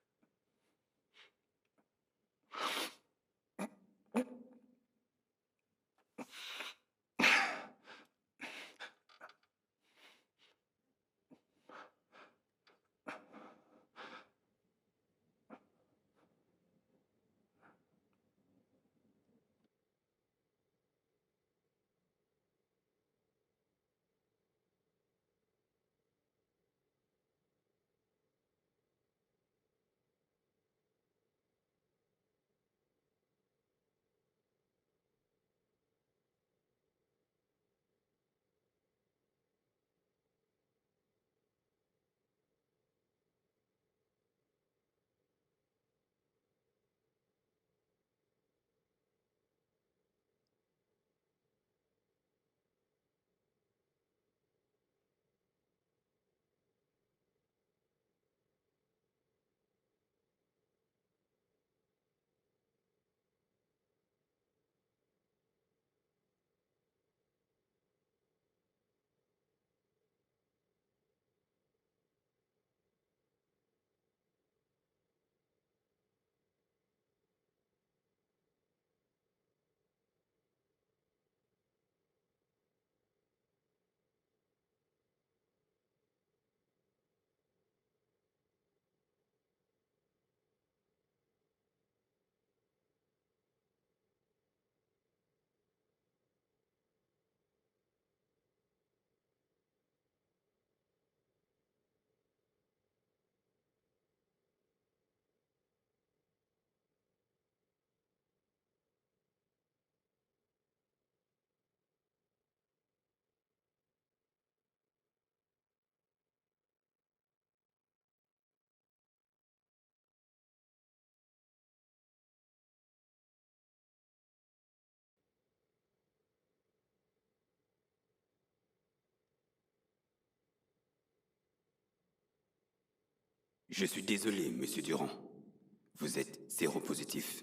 Je suis désolé, monsieur Durand. Vous êtes séropositif.